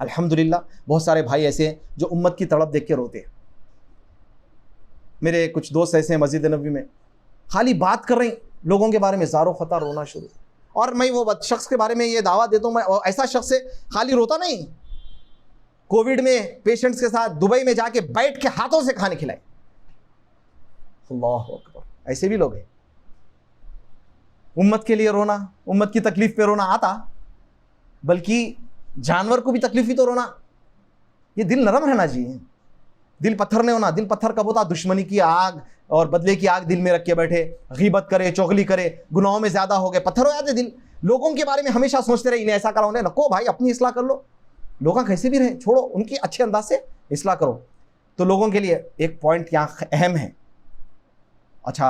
अल्हम्दुलिल्लाह बहुत सारे भाई ऐसे हैं जो उम्मत की तड़प देख के रोते हैं। मेरे कुछ दोस्त ऐसे हैं मस्जिद नबी में, खाली बात कर रहे हैं लोगों के बारे में, ज़ारो ख़ता रोना शुरू। और मैं वो शख्स के बारे में ये दावा देता हूँ, मैं ऐसा शख्स है खाली रोता नहीं, कोविड में पेशेंट्स के साथ दुबई में जाके बैठ के हाथों से खाने खिलाए। अल्लाह अकबर, ऐसे भी लोग हैं। उम्मत के लिए रोना, उम्मत की तकलीफ पे रोना आता, बल्कि जानवर को भी तकलीफ ही तो रोना। ये दिल नरम रहना चाहिए, दिल पत्थर नहीं होना। दिल पत्थर कब होता? दुश्मनी की आग और बदले की आग दिल में रख के बैठे, गीबत करे, चुगली करे, गुनाहों में ज्यादा हो गए, पत्थर हो जाते दिल। लोगों के बारे में हमेशा सोचते रहे, इन्हें ऐसा करा, उन्हें नको। भाई अपनी इस्लाह कर लो, लोग कैसे भी रहे, छोड़ो, उनकी अच्छे अंदाज से इस्लाह करो। तो लोगों के लिए एक पॉइंट यहाँ अहम है। अच्छा,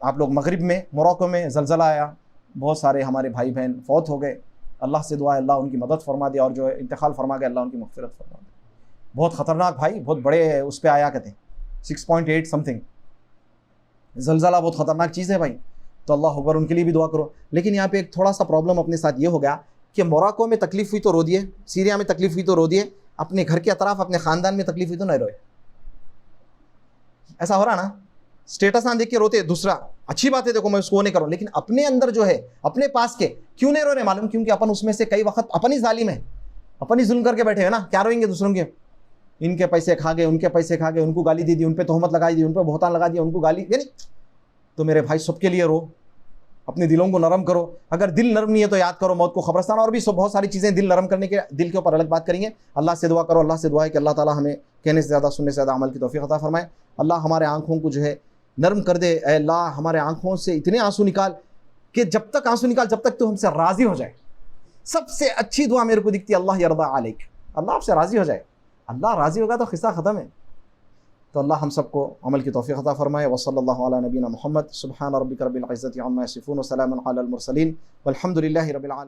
आप लोग मगरिब में, मोरक्को में ज़लज़ला आया, बहुत सारे हमारे भाई बहन फौत हो गए। अल्लाह से दुआ है अल्लाह उनकी मदद फरमा दे, और जो इंतकाल फरमा गया अल्लाह उनकी मग़फ़िरत फरमा दे। बहुत ख़तरनाक भाई, बहुत बड़े उस पर आया कहते हैं 6.8 समथिंग ज़लज़ला, बहुत ख़तरनाक चीज़ है भाई। तो अल्लाह अकबर, उनके लिए भी दुआ करो। लेकिन यहाँ पे एक थोड़ा सा प्रॉब्लम अपने साथ ये हो गया कि मोरक्को में तकलीफ़ हुई तो रो दिए, सीरिया में तकलीफ़ हुई तो रो दिए, अपने घर के अतराफ़, अपने ख़ानदान में तकलीफ़ हुई तो नहीं रोए। ऐसा हो रहा ना, स्टेटस ना देख के रोते। दूसरा अच्छी बात है, देखो मैं उसको नहीं कर रहा हूँ, लेकिन अपने अंदर जो है, अपने पास के क्यों नहीं रो रहे? मालूम, क्योंकि अपन उसमें से कई वक्त अपन ही जालिम है, अपन ही जुल्म करके बैठे हैं ना। क्या रोएंगे दूसरों के? इनके पैसे खा गए, उनके पैसे खा गए, उनको गाली दे दी, उन पर तोहमत लगाई दी, उन पर बहतान लगा दिया, उनको गाली, यानी। तो मेरे भाई सबके लिए रो, अपने दिलों को नरम करो। अगर दिल नरम नहीं है तो याद करो मौत को खबरस्तान, और भी बहुत सारी चीज़ें दिल नरम करने के, दिल के ऊपर अलग बात करेंगे। अल्लाह से दुआ करो, अल्लाह से दुआ है कि अल्लाह ताला हमें कहने से ज़्यादा सुनने से ज़्यादा अमल की तौफीक अता फरमाए। अल्लाह हमारे आंखों को जो है नरम कर दे। अल्लाह हमारे आंखों से इतने आंसू निकाल कि जब तक आंसू निकाल, जब तक तो हमसे राज़ी हो जाए। सबसे अच्छी दुआ मेरे को दिखती है अल्लाह यरदा अलैक, अल्लाह आपसे राज़ी हो जाए। अल्लाह राज़ी होगा तो क़िस्सा ख़त्म है। तो अल्लाह हम सबको अमल की तौफीक अता फरमाए। वसल्लल्लाहु अला नबीना मुहम्मद। सुब्हान रब्बिक रब्बिल इज़्ज़ति अम्मा यसिफून व सलामुन अलल मुरसलीन वल्हम्दुलिल्लाहि रब्बिल आलमीन।